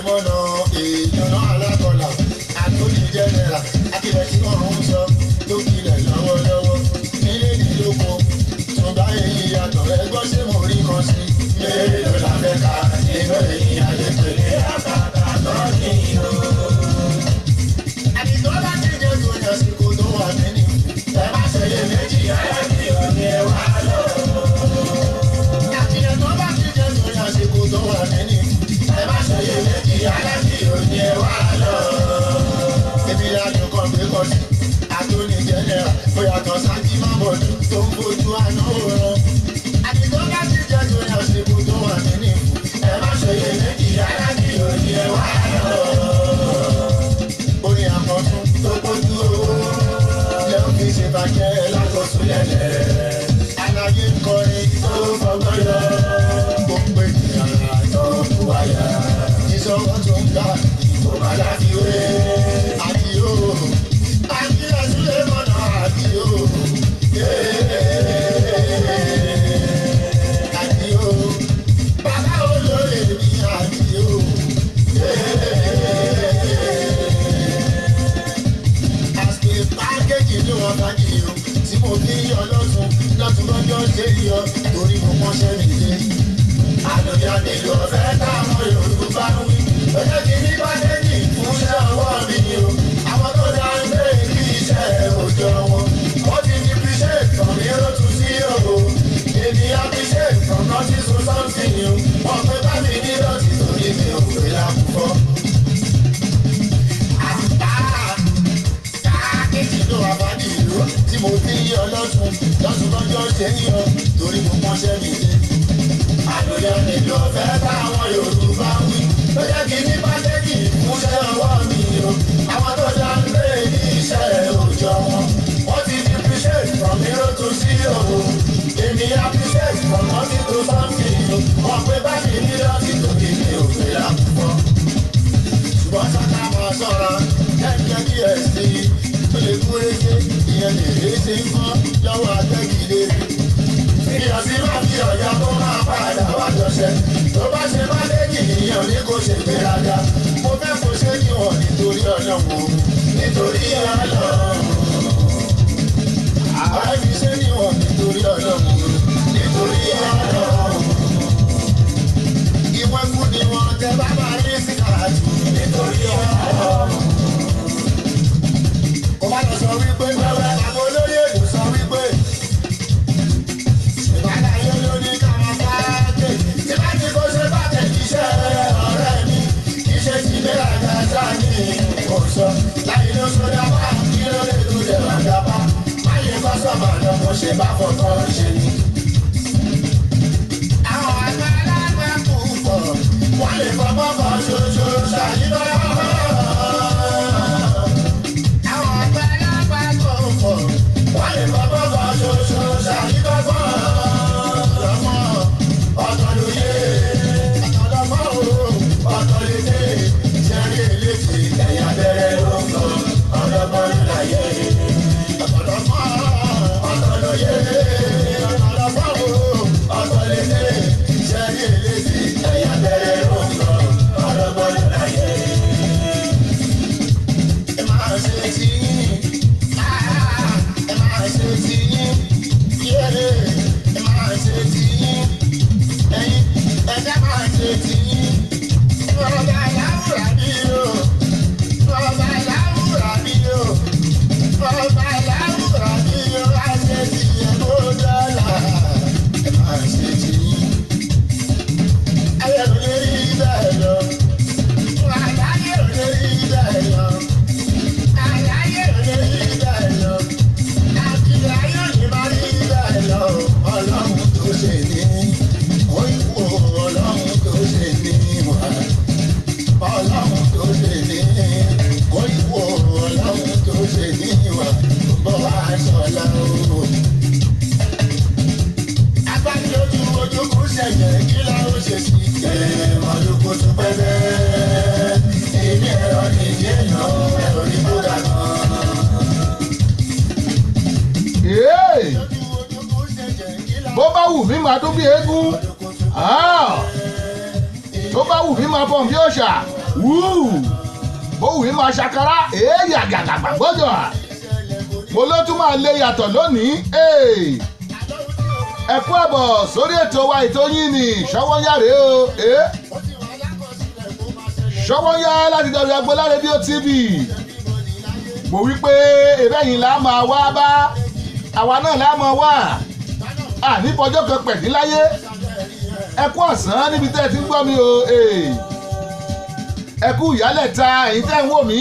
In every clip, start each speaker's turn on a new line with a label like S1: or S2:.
S1: mọ́nà èèyàn náà alákọ̀ọ́lá àtòlì jẹ́nẹ̀rà akílẹ̀ tí wọ́n ń sọ tó kílẹ̀ lọ́wọ́lọ́wọ́ nílé nílòpọ̀ tún bá èyí yàtọ̀ ẹgbọ́n ṣé mo rí kan sí mélòó la fẹ́ ka nínú èyí ayé pèlè àkàkà lọ́ọ̀nì o. àdìgbò bá ti jẹ́ tó yàn sí kó tó wà nínú ẹ má ṣe lè méjì ayé mi ò ní ẹ wá lọ. àdìgbò bá ti jẹ́ tó yàn sí kó tó wà nínú ẹ má ṣe lè méjì ayé mi ò ní ẹ wá lọ. èmi láti kàn pé kọ́ sí àtúnì jẹ́nẹ̀rà bóyá kan sáájú má bọ̀dú tó ń bójú àná òran. àdìgbò bá ti jẹ́ tó yàn sí kó tó wà nínú ẹ má ṣe lè méjì ayé mi ò ní ẹ wá lọ. orin àkọ́tún tó bójú owó lẹ́hìn fi ṣe bàjẹ́ lákọ̀túnlẹ̀lẹ̀. àlàyé kọrin tó fọgbọ́n yọ ó ń pè ní ara tó kú àyà. ìṣọwọ́ tó ń ga ìbò má láfiwé. àdìo àdìo sílé mọ́nà àdìo. àdìo bàbá olóyè ní àdìo. àṣẹ pákéjì ní wọn bá jì o tí mo fi yọ lọ́tún lọ́jọ́ ṣe yọ torí mo mọ́ṣẹ́ mi lé. àlùyọ nílò ọ̀fẹ́ táwọn Yorùbá ń wí. ọjọ́ kìíní pákéjì fún iṣẹ́ ọwọ́ mi ni o. àwọn tó dá ń gbé kí iṣẹ́ òjò wọn. wọ́n ti di appreciate from hero to zero. èmi appreciate from nothing to something o. wọ́n pẹ́ bá mi ní lọ́tì torí mi ò pè lákùkọ́. káàkiri ló wà bá ní ìlú tí mo fi yọ lọ́tún lọ́jọ́ ṣe ń yọ torí mo mọ́ṣẹ́ mi lé. àlùyọ nílò ọ̀fẹ́ táwọn Yorùbá ń wí. ló jẹ́ kí ní pákéjì fúnṣẹ́ ọwọ́ mi o. àwọn tó dá ń gbé ní iṣẹ́ òòjọ́ wọn. wọ́n ti di appreciate from hero to zero. èmi appreciate from nothing to something o. wọ́n pé bá mi ní lọ́tì torí mi ò pè lákùkọ́. ṣùgbọ́n sáká máa ṣọ́ra ẹ̀jẹ̀ kí ẹ̀ sí i. ó lè kú réṣe ìyẹn lè réṣe ń kọ́ lọ́wọ́ àtẹ́kìlé. ìyọ̀sí máa fi ọ̀yà tó máa padà wá jọṣẹ́. tó bá ṣe bá lẹ́yìn ìyẹn ò ní kó ṣe gbéraga. mo fẹ́ kó ṣe kí wọ́n nítorí Ọlọ́run nítorí Ọlọ́run. àbá fi ṣe kí wọ́n nítorí Ọlọ́run nítorí Ọlọ́run. ìwé fún ni wọn tẹ bá máa rí sí kàtó nítorí Ọlọ́run. kò má lọ sọ wípé lọ́wọ́ àwọn olóyè èdè sọ wípé ìbáláyé ló ní ká máa sáájì. tí bá ní kó ṣe bá tẹ̀ iṣẹ́ ọ̀rẹ́ mi iṣẹ́ ti gbé àgbàjá ní ìkọ̀sọ́. láyé ló sọdá bá kí ló lè tó jẹ bàdàbà. máyé bá sọ̀bà lọ mo ṣe bá fọkàn ṣe ni. àwọn àgbàlagbà kù pọ̀ wọ́n lè fọwọ́ kan ṣoṣo ṣàyíbọ̀. àwọn àgbàlagbà kù pọ̀ wọ́n lè fọwọ́ kan ṣoṣo ṣàyíbọ̀. ọ̀tọ̀ lóye ọ̀tọ̀ lọ́mọ́ o ọ̀tọ̀ lédè ṣẹ́rí eléṣì ẹ̀yà bẹ̀rẹ̀ ló ń lọ ọ̀dọ́gbọ́n láyé. ọ̀tọ̀ lọ́mọ́ ọ̀tọ̀ lóye ọ̀tọ̀ lọ́mọ́ o ọ̀tọ̀ lédè ṣẹ́rí eléṣì ẹ̀yà bẹ̀rẹ̀ ló ń lọ ọ̀dọ́gbọ́n láyé. ẹ máa ṣe tí yín ẹ máa ṣe tí yín ẹ máa ṣe tí yín ẹ̀yin ẹ̀dá máa ṣe tí yín. Bàbá láwùrà bí o, bàbá láwùrà bí o, bàbá láwùrà bí o, á ṣe tí yẹn kó dọ́là. Ẹ máa ṣe tí yín. Ayé ò lè rí bẹ́ẹ̀ lọ. Àyáyé ò lè rí bẹ́ẹ̀ lọ. Àyáyé ò lè rí bẹ́ẹ̀ lọ. Àkìlẹ̀ ayé ò lè má rí bẹ́ẹ̀ lọ. Ọlọ́run tó ṣe ní. Oyinbo Ọlọ́run tó ṣe ní wá. Ọlọ́run tó ṣe ní. Oyinbo Ọlọ́run tó ṣe ní wá. Bọ́ wá sọ̀lá o. Agbánilójú ojú kú ṣẹ̀yẹ̀ kí la ó ṣe sí. Èèmọ̀ ló kó tún pẹ́pẹ́. Èmi ẹ̀rọ nìyí èèyàn ẹ̀rọ ní kó dàgbà. bó bá wù mí máa dún bí eégún
S2: tó bá wù mí máa fọ̀n bí òòṣà ó wù mí máa ṣàkárá èèyàn àgàgàgbà gbọ́dọ̀ mo ló tún máa lé yàtọ̀ lónìí ẹ kú àbọ̀ sórí ètò wa ètò yín ni Ṣọ́wọ́nyá rèé o Ṣọ́wọ́nyá láti dọ̀rọ̀ Agboola rédíò TV mo wí pé ìbẹ́yìn là máa wá bá àwa náà là máa wà nífọjọ́ kan pẹ̀dínláyé ẹ kú ọ̀sán níbi tẹ́ ẹ ti ń gbọ́ mi o ẹ kú ìyálẹ̀ta ẹ̀yin tẹ́ ń wò mí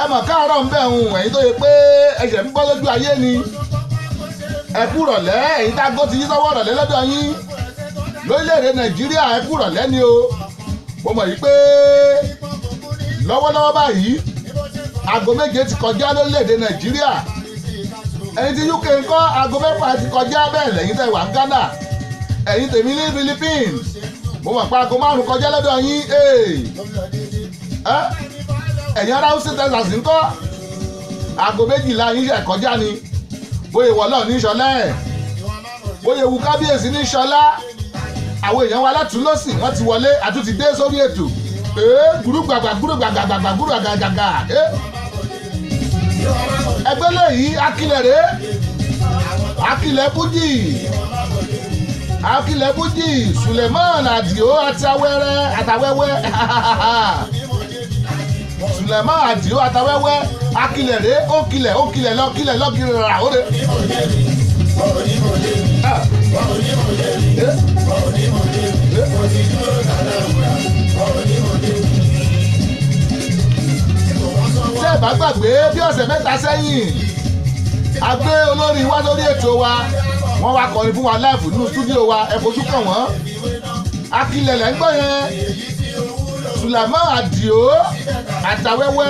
S2: ẹ mọ̀ káàárọ̀ ń bẹ̀ hùn ẹ̀yin tó yẹ pé ẹsẹ̀ ń bọ́ lójú ayé ni ẹ kú rọ̀lẹ́ ẹ̀yin tá a gbó ti yí sọ́wọ́ rọ̀lẹ́ lọ́dọ̀ yín lórílẹ̀‐èdè Nàìjíríà ẹ kú rọ̀lẹ́ ni o mo mọ̀ yìí pé lọ́wọ́lọ́wọ́ báyìí aago 7 ti kọjá lórílẹ̀‐èdè Nàìjíríà ẹ̀yin tí UK ń kọ́ aago 6 ti kọjá bẹ́ẹ̀ lẹ́yìn tẹ́ wà ń Ghana ẹ̀yin tèmi ní Philippines mo mọ̀ pé aago 5 kọjá lọ́dọ̀ yín ẹ̀yin ará Houston Texas ń kọ́ aago 12 yín ṣe kọjá ni bóyá wọlọ́ ní Ṣọlá bóyá ewu kábíyèsí ní Ṣọlá àwọn èèyàn wa látún lọ́sìn wọ́n ti wọlé àtúntì dé sórí ètò gbùrúgbàgbà ẹgbẹ́ lẹ́yìn akilẹ̀ bújì Suleiman Adio àtàwẹ́wẹ́ Suleiman Adio àtàwẹ́wẹ́ akilẹ̀ rẹ̀ ó kilẹ̀ lọ́kìlẹ̀ rà ó rẹ̀. Ṣé ẹ bá gbàgbé bí ọ̀sẹ̀ mẹ́ta sẹ́yìn a gbé olórin wá lórí ètò wa wọ́n wá kọrin fún wa láìfù nínú stúdíò wa ẹ fojú kàn wọ́n akilẹ̀ lẹ́ ń gbọ́ yẹn Suleiman Adio àtàwẹ́wẹ́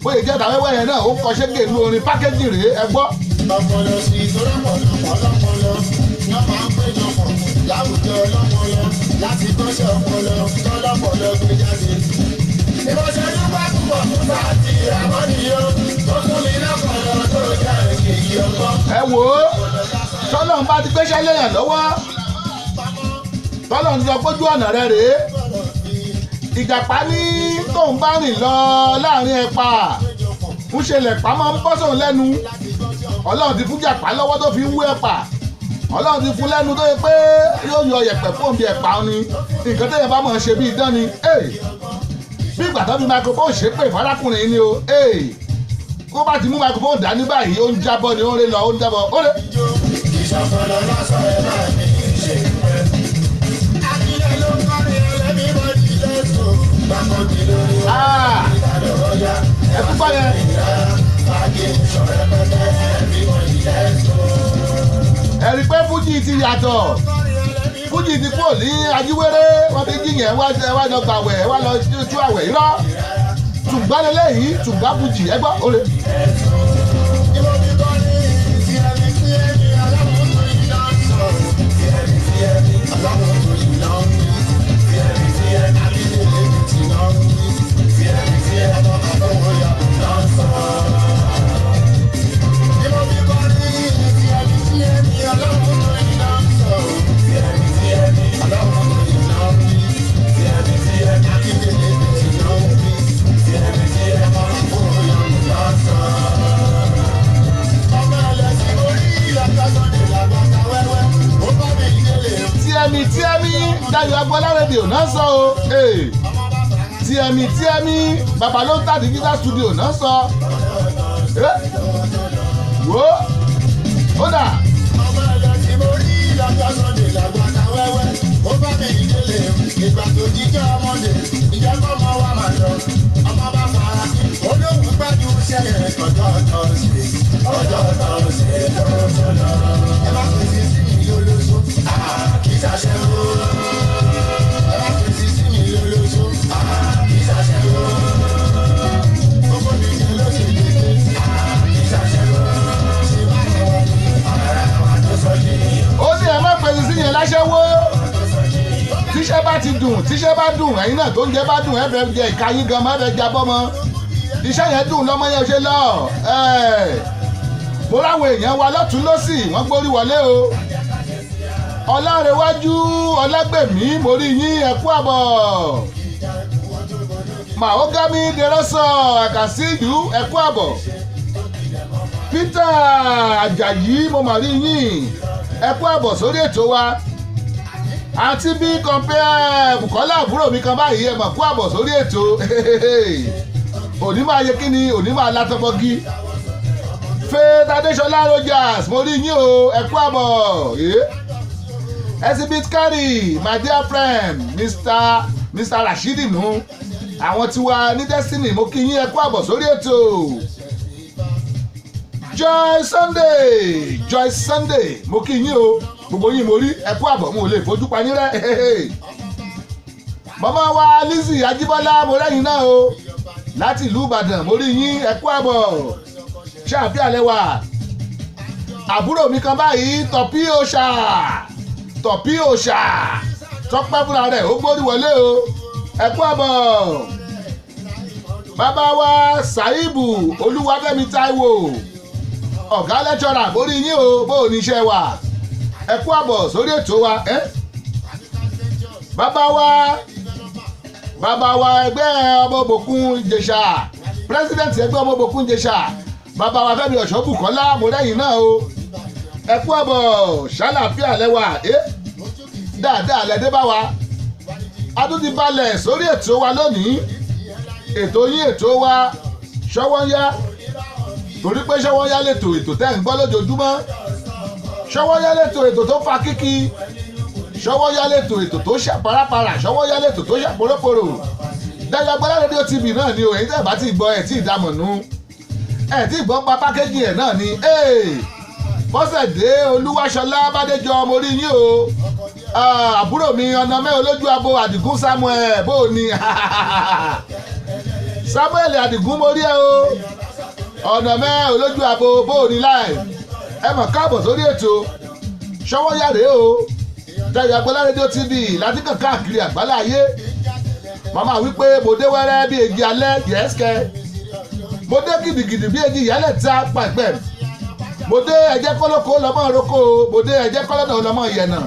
S2: bóyá jẹ́ àtàwẹ́wẹ́ yẹn náà ó kọ ṣẹ́gẹ̀ ní orin pákéjì rèé ẹ gbọ́.
S1: ọpọlọ sí ìtọ́lọ́pọlọ wọ́n máa ń péjọ pọ̀ láwùjọ ọlọ́pọlọ láti kọ́ṣẹ́ ọpọlọ tọ́lọ́pọlọ gbé jáde. ìbọ̀ṣẹ́ dúpẹ́ púpọ̀ fún fàtí àmọ́nìyó tó fún mi lọ́pọlọ tó jẹ́ èyí ọgbọ́n.
S2: ẹ wò ó tọ́lọ́run bá ti gbéṣẹ́ léèyàn lọ́wọ́ tọ́lọ́run ti sọ pójú ọ̀nà rẹ̀ rèé ìjàpá ní tóun bá rìn lọ láàrin ẹ̀pà ń ṣe lẹ̀pà máa ń bọ́ sóun lẹ́nu ọlọ́run ti fún jàpá lọ́wọ́ tó fi ń wú ẹ̀pà ọlọ́run ti fún lẹ́nu tó yẹ pé yóò yọ yẹ̀pẹ̀ fóun bí ẹ̀pà ni nǹkan tó yẹ bá mọ̀ ṣe bí idán ni bí ìgbà tó fi microphone ṣe pé ìfarakùnrin ni o kó bá ti mú microphone dání báyìí ó ń jábọ́ ni ó ń ré lọ ó ń jábọ́ ó lè.
S1: ìṣàkọlọ lọ́sọ̀ ẹ̀ máa ní ṣe pẹ́. akílẹ̀ ló ń kọrin ẹlẹ́mí bọ́dí lẹ́sùn gbàgbọ́dì lórí ọ̀gá
S2: ẹ tún bá yẹn. ẹ̀rí pé fújì ti yàtọ̀ fújì ti kúrò ní ajíwéré wọ́n ti jí yẹn wá lọ gbàwẹ̀ wá lọ tú àwẹ̀ irọ́ tùgbà lélẹ́yìí tùgbà fújì ẹ gbọ́ òre. Tíẹ́mí Dayọ̀ Agboola rédíò náà sọ o tíẹ́mí bàbá ló ń tà digital studio náà sọ wo ó dà.
S1: ọmọ ẹ̀dá tí mo rí ìlànà sọ́dẹ̀ làgbàdà wẹ́wẹ́ ó bá mi ìdílé ìgbà tó jíjẹ́ ọmọdé ìjẹ́ kọ́ mọ́ wa máa lọ ọmọ bá fara sí olóhùn gbájú sẹ́yìn ọjọ́ ṣe lọ́jọ́ ẹ má pèsè sí mi lólóso kì í ṣàṣẹ́wó ẹ má pèsè sí mi lólóso kì í ṣàṣẹ́wó gbogbo mi jẹ́ lóṣè dédé kì í ṣàṣẹ́wó ṣe bá wọn ní ọ̀rẹ́ wa tó sọ yìí.
S2: ó ní ẹ má pèsè sí yẹn láṣẹ́wó tíṣẹ́ bá ti dùn tíṣẹ́ bá dùn ẹ̀yin náà tó ń jẹ́ bá dùn ẹ fẹ́ jẹ ìka yín gan má fẹ́ jabọ́ mọ́ iṣẹ́ yẹn dùn lọ́mọ yẹn ṣe lọ mo ráwọn èèyàn wa lọ́tún lọ́sì wọ́n gbórí wọlé o Ọlárewájú Ọlágbèmí mo rí yín ẹ kú àbọ̀. Mahogamy Deroso I can see you ẹ kú àbọ̀. Peter Ajayi mo mà rí yín ẹ kú àbọ̀ sórí ètò wa. Àti bí compare Bùkọ́lá àbúrò mi kan báyìí ẹ mà kú àbọ̀ sórí ètò. Òní máa yẹ kí ni òní máa látọ́bọ́gí. Faith Adéṣọlá Rogers mo rí yín o ẹ kú àbọ̀. Exhibit carry my dear friend Mr. Rashidi nu àwọn tiwa ní Destiny mo kí yín ẹ kú àbọ̀ sórí ètò. Joy Sunday mo kí yín o gbogbo yín mo rí ẹ kú àbọ̀ mo lè fojú pa yín rẹ́. Màmá wa Lizzy Ajíbọ́lá mo rẹ́yìn náà o láti ìlú Ìbàdàn mo rí yín ẹ kú àbọ̀. Ṣáàfíà lẹ́wà àbúrò mi kan báyìí Tọ̀pí Òòṣà tọ́pẹ́ fúnra rẹ̀ ó gbórí wọlé o ẹ kú àbọ̀. Bàbá wa Sàíbù Olúwafẹ́mi Táíwò ọ̀gá lẹ́tọ́rà mórí yín o bó o níṣẹ́ wà ẹ kú àbọ̀ sórí ètò wa. Bàbá wa ẹgbẹ́ ọmọbòkun Ìjẹ̀ṣà president ẹgbẹ́ ọmọbòkun Ìjẹ̀ṣà bàbá wa Fẹ́mi Ọ̀ṣọ́bùkọ́lá mo rẹ́yìn náà o ẹ kú àbọ̀ ṣàlàfíà lẹ́wà dáadáa lẹ́dẹ́ bá wa. A tún ti balẹ̀ sórí ètò wa lónìí ètò yín ètò wa Ṣọ́wọ́nyá torí pé Ṣọ́wọ́nyá lètò ètò tẹ́ ń gbọ́ lójoojúmọ́. Ṣọ́wọ́nyá lètò ètò tó fa kíkí. Ṣọ́wọ́nyá lètò ètò tó ṣàparapara. Ṣọ́wọ́nyá lètò tó ṣàporóporò. Dayo Agbala rédíò TV náà ni o èyí tẹ́ bá ti gbọ́ ẹ̀ tí ì dámọ̀ nù ẹ̀ tí ì gbọ́ pa pákéjì ẹ̀ náà ni. Bọ́sẹ̀dé Olúwaṣọlá Bádéjọ mo rí yín o àbúrò mi ọ̀nà mẹ́ olójú abo Àdìgún Samuel bó o ní Samuel Àdìgún mo rí ẹ o ọ̀nà mẹ́ olójú abo bó o ní láì ẹ mọ̀ káàbọ̀ sórí ètò Ṣọ́wọ́nyá rèé o Dayo Agbala rédíò TV láti kàn káàkiri àgbálá ayé. Màmá wípé mo dé wẹ́rẹ́ bí èjì alẹ́ yẹ́sìkẹ́ mo dé gidigidi bí èjì ìyálẹ̀ ta pàpẹ́ mo dé ẹ̀jẹ̀ kọ́lọ́kọ́ lọ́mọ roko mo dé ẹ̀jẹ̀ kọ́lọ́dọ̀ lọ́mọ yẹ̀nà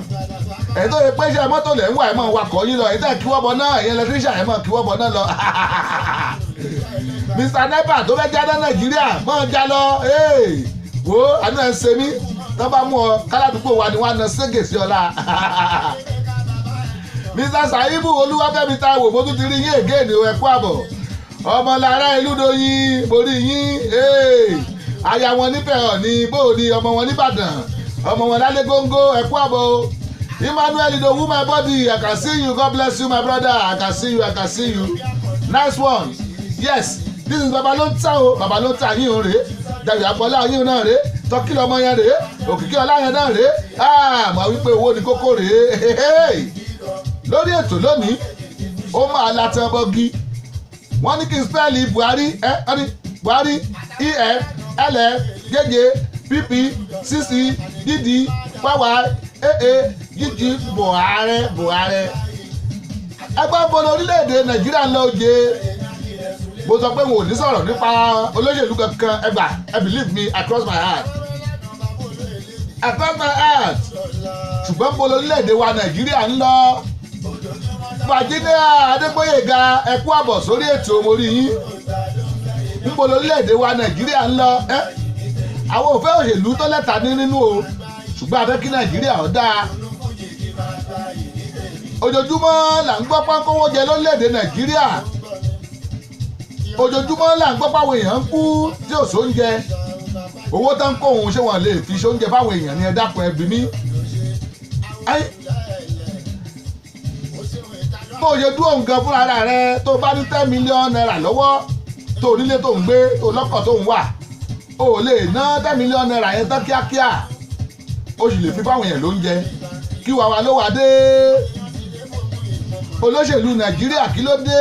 S2: ẹ̀ tó yẹ pé iṣẹ́ mọ́tò lẹ̀ ń wà ẹ̀ mọ́ wakọ̀ yín lọ ẹ̀ tẹ́ kí wọ́n bọ̀ náà ẹ̀yẹn lẹ́tíríṣà ẹ̀ mọ́ kí wọ́n bọ̀ náà lọ. Mr. Nepa tó fẹ́ jáde Nàìjíríà mọ́ já lọ wo àánú ẹ̀ ń ṣe mí tó bá mú ọ káládùúgbò wa ni wọ́n á na ségè sí ọ̀la. Mr. Saibu Olúwafẹ́mi Táíwò mo tún ti rí yín ègé ni ẹ kú àbọ̀. Ọmọlára Ìlúdòyìn mo rí yín aya wọn nífẹ̀ẹ́ ọ̀ ní bóòní ọmọ wọn nìbàdàn ọmọ wọn lálẹ́ góńgó ẹ kú àbọ̀. Emmanuel Idowu my body I can see you God bless you my brother I can see you nice one yes this is Babalonta o Babalonta yín o rèé Dayo Agbala yín náà rèé tọ́kì lọ́mọ yẹn rèé Òkìkí ọlá yẹn náà rèé mọ̀ wípé owó ni kókó rèé. Lórí ètò lónìí ó máa látàn bọ́gí wọ́n ní kí n spẹ́ẹ̀lì Buhari EFLFGG PP CC DD AA jíjí Buhari. Ẹgbẹ́ bolo orílẹ̀-èdè Nàìjíríà ń lọ oje mo sọ pé wọn ò ní sọ̀rọ̀ nípa olóṣèlú kankan ẹgbà believe me I cross my heart ṣùgbọ́n bolo orílẹ̀-èdè wa Nàìjíríà ń lọ. Virginia Adégbóyèga ẹ kú àbọ̀ sórí ètò mo rí yín níbo lórílẹ̀‐èdè wa Nàìjíríà ń lọ àwọn ò fẹ́ òṣèlú tó lẹ́ta ní nínú o ṣùgbọ́n a fẹ́ kí Nàìjíríà ó dáa. Ojoojúmọ́ là ń gbọ́ pánkówó jẹ lórílẹ̀‐èdè Nàìjíríà ojoojúmọ́ là ń gbọ́ páwọn èèyàn ń kú tí ò sóúnjẹ owó tó ń kó òun ṣé wọ́n lè fi sóúnjẹ fáwọn èèyàn ní ẹ dákun ẹ bí mi. bó o ṣe dúró nǹkan fúnra rẹ tó bá ní 10 million naira lọ́wọ́ tó nílé tó ń gbé tó lọ́kọ̀ tó ń wà o lè ná 10 million naira yẹn tán kíákíá o sì lè fi fáwọn èèyàn lóúnjẹ kí wàá ló wà dé olóṣèlú Nàìjíríà kí ló dé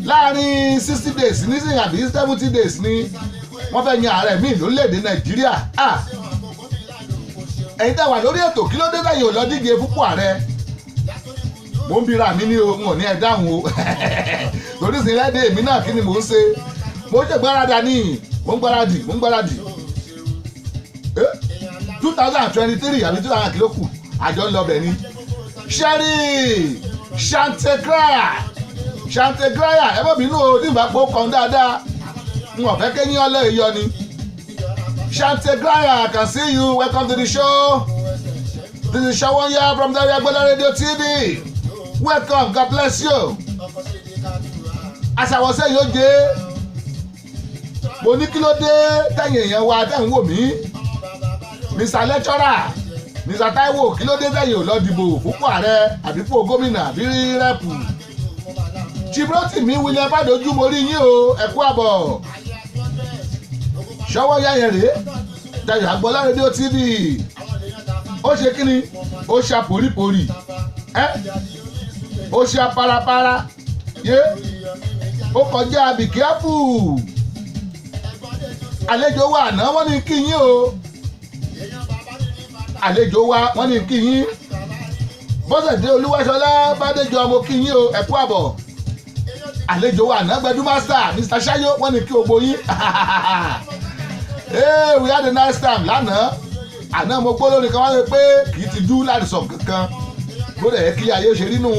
S2: láàrin 60 days nísìnyí àbí 70 days ni wọ́n fẹ́ yan ààrẹ míì lórílẹ̀‐èdè Nàìjíríà ẹ̀yin tẹ́ wà lórí ètò kí ló dé lẹ́yìn ò lọ díje fúnpọ̀ ààrẹ mo ń bira mi ní ohun ò ní ẹ dáhùn o torí sí lẹ́dẹ̀ èmi náà kí ni mò ń ṣe mo ń ṣe gbáradà ní mo ń gbáradì 2023 àbí 2000 kìló kù àjọ ń lọ bẹ̀ ni. Sherry Chantegraya ẹ mọ̀ bínú o nígbà pé ó kàn dáadáa n ò fẹ́ kéyìn ọlọ́ ìyọ ni. Chantegraya, I can see you. Welcome to the show. This is Shawanya from the Agboola Radio TV. Welcome, God bless you. As I was saying, yóò jẹ́ mo ní kí ló dé tẹ̀yìn èèyàn wa tẹ̀ ń wò mí. Mr. Lecturer, Mr. Taiwo, kí ló dé tẹ̀yìn ò lọ dìbò fúnpọ̀ ààrẹ àbí fún gómìnà àbí rẹ́pù. Chibrotimi William Badojú mo rí yín o, ẹ kú àbọ̀. Shawanya yẹn rèé, Dayo Agboola Radio TV. Ó ṣe kí ni? Ó ṣe àpòrípòrí. Ó ṣe aparapara. Ó kọjá be careful. Àlejò wa àná wọ́n ní kí yín o. Àlejò wa wọ́n ní kí yín. Bọ́sẹ̀dé Olúwaṣọlá Bádéjọ ọmọ kí yín o, ẹ kú àbọ̀. Àlejò wa àná Gbẹ̀du Master Mr. Ṣáyó wọ́n ní kí o gbóyín. Hey, we had a nice time lánàá. Àná mo gbọ́ lórí kan wá pé kì í ti dú láti sọ kankan. Bó dẹ̀ yẹ kí ayé ṣe rí nù.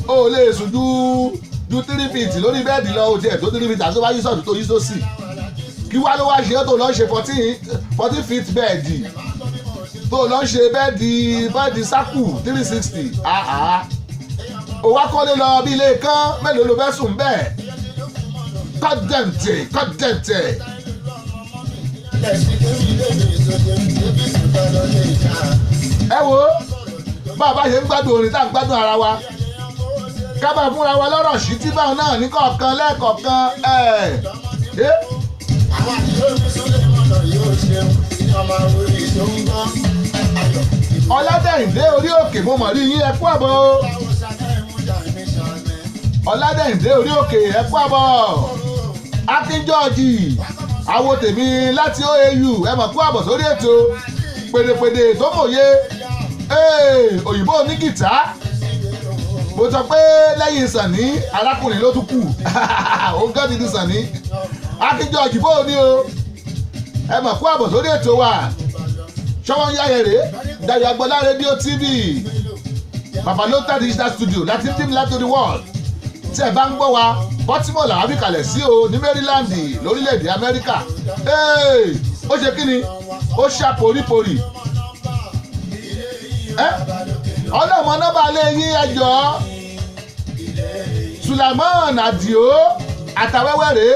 S2: Ó lè sùn ju 3 feet lórí bẹ́ẹ̀dì lọ òtí ẹ̀ tó 3 feet àti tó bá yí sọ̀tún tó yí sósì. Kí wá ló wá ṣe é tó lọ ṣe 14 feet bẹ́ẹ̀dì. Tó lọ ṣe bẹ́ẹ̀dì sákù 360. Ó wá kọ́lé lọ bí ilé kan mélòó ló fẹ́ sùn bẹ́ẹ̀. Kọ́dẹ̀ǹtẹ̀. Ẹ wo bàbá ṣe ń gbádùn orin tá à ń gbádùn ara wa ká bá fúnra wa lọ́rọ̀ sí tí báwọn náà ní kọ̀ọ̀kan lẹ́ẹ̀kọ̀ọ̀kan Ọládẹ̀yìndé orí òkè mo mọ̀ rí yín ẹ kú àbọ̀. Ọládẹ̀yìndé orí òkè ẹ kú àbọ̀. Akin George àwo tèmi láti OAU ẹ mọ̀ kú àbọ̀ sórí ètò pèdèpèdè tó mòye òyìnbó ní gìtá. Mo sọ pé lẹ́yìn Sàní arákùnrin ló tún kù òun gán ti di Sàní. Akin George bó o ní o ẹ mọ̀ kú àbọ̀ sórí ètò wa. Shawanya rèé Dayo Agboola Radio TV Babalota Digital Studio láti team live to the world. Tí ẹ bá ń gbọ́ wa Baltimore làwọn bí kalẹ̀ sí o ní Maryland lórílẹ̀‐èdè Amẹ́ríkà. Ó ṣe kí ni? Ó ṣàporíporì. Ọlọ́mọ nọ́mbà lé yín ẹjọ́ Sulaiman Adio àtàwẹ́wẹ́ rèé.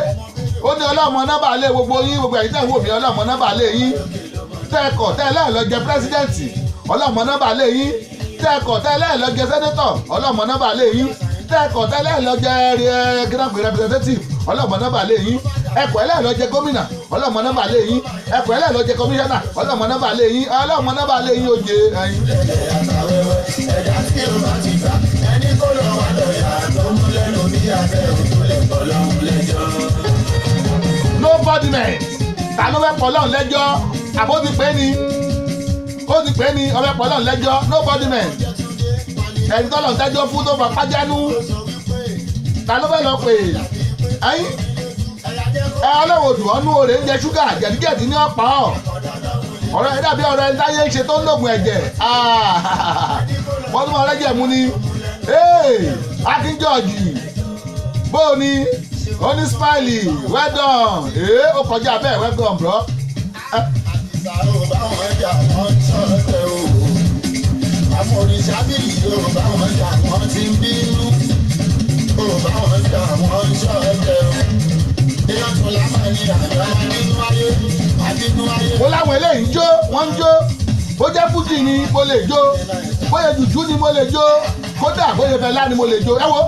S2: Ó ní ọlọ́mọ nọ́mbà lé gbogbo yín gbogbo ẹ̀yin tẹ̀ ń wò mí ọlọ́mọ nọ́mbà lé yín. Tẹ́ẹ̀kọ̀ tẹ́lẹ̀ lọ jẹ president ọlọ́mọ nọ́mbà lé yín. Tẹ́ẹ̀kọ̀ tẹ́lẹ̀ lọ jẹ senator ọlọ́mọ nọ́mbà lé yín. Tẹ́ẹ̀kọ̀ tẹ́lẹ̀ lọ jẹ representative ọlọ́mọ nọ́mbà lé yín. Ẹ̀kọ́ ẹlẹ́ lọ jẹ gómìnà ọlọ́mọ nọ́mbà lé yín. Ẹ̀kọ́ ẹlẹ́ lọ jẹ commissioner ọlọ́mọ nọ́mbà lé yín. Ọlọ́mọ nọ́mbà lé yín oje ẹyin.
S1: Ẹ̀dá tí o bá ti gbà ẹni kó lọ wá lọ́yà tó mú lẹ́nu bí abẹ́ òkú lè pọ̀ lọ́hùn lẹ́jọ́.
S2: Nobody man ta ló fẹ́ pọ̀ lọ́hùn lẹ́jọ́ àbó ti pè ní ó ti pè ní ọbẹ̀ pọ̀ lọ́hùn lẹ́jọ́ nobody man ẹni tọ́lọ̀ ń tẹ́jọ́ fún tó fà pájánú ta ló fẹ́ lọ pè ẹyin ọlọ́wọ́dù ọ̀nù òrè ń jẹ ṣúgà jẹ̀díjẹ̀dí ní ọ̀pá ọ̀rọ̀ ẹ̀ dàbí ọ̀rọ̀ ẹni táyé ń ṣe tó ń lògùn ẹ̀jẹ̀ wọ́n tún máa rẹ́jẹ̀ mú ni Akin George bóò ni ó ní smiley well done ó kọjá bẹ́ẹ̀ well done bro.
S1: Àwọn oníṣàbílì yóò bá wọn jà wọ́n ti ń bínú. Ó bá wọn jà wọ́n ń ṣọ́ọ̀tẹ̀ o. Èèyàn tún lámà ní àjọ nínú ayé àdínú ayé.
S2: Mo láwọn eléyìí ń jó wọ́n ń jó bó jẹ́ fújì ni mo lè jó bóyá jùjú ni mo lè jó kódà bóyá fẹlá ni mo lè jó ẹ wo.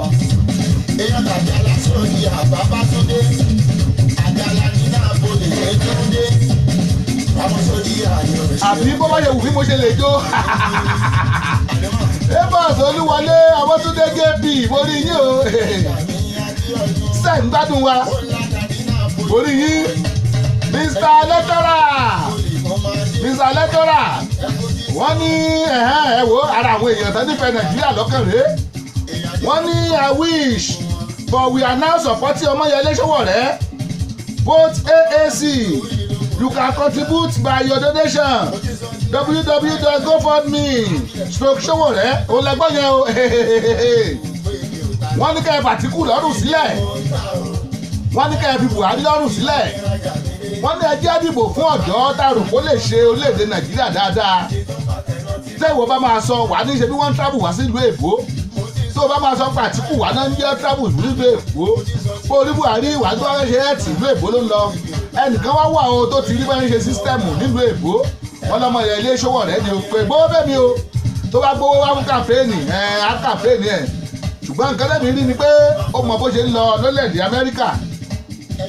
S1: Èèyàn tàbí aláṣọ ni àbábá tó dé. Àjàlá ní náà bò lè lé tó dé. Àwọn sódì àyè òṣèlú.
S2: Àbí bó bá yẹ wù mí mo ṣe lè jó. Amos Olúwọlé Awótúndé JP mo rí yín o. Ṣé ń gbádùn wa? Mo rí yín. Mr. Lecturer wọ́n ní ẹ wo ara àwọn èèyàn tó nífẹ̀ẹ́ Nàìjíríà lọ́kàn rèé. Wọ́n ní I wish but we are now supporting Ọmọyẹlé Sowore both AAC You can contribute by your donation. www.gofundme/Sowore òun lẹ́gbọ́n yẹn o. Wọ́n ní ká ẹ Àtíkù lọ́rùn sílẹ̀. Wọ́n ní ká ẹ fi Buhari lọ́rùn sílẹ̀. Wọ́n ní ẹ jẹ́ dìbò fún ọ̀dọ́ tá a rò kó lè ṣe orílẹ̀-èdè Nàìjíríà dáadáa. Tẹ́ ìwọ bá máa sọ wà ní ṣe bí wọ́n ń travel wá sí ìlú Èkó. Tó o bá máa sọ pé Àtíkù wà náà ń jẹ́ travel ìlú Èkó. Orí Buhari wà tó wá ṣe ẹ̀tì ìlú Èkó ló ń lọ. Ẹnìkan wá wà o tó ti rí bá ń ṣe sísítẹ́ẹ̀mù nílùú Èkó. Wọ́n lọ́mọ yẹn ilé Sowore ni o pé gbówó fẹ́ mi o. Tó bá gbówó wá fún kàmpéènì á kàmpéènì ẹ̀. Ṣùgbọ́n nǹkan lẹ́mìí rí ni pé ó mọ bó ṣe ń lọ lórílẹ̀-èdè Amẹ́ríkà.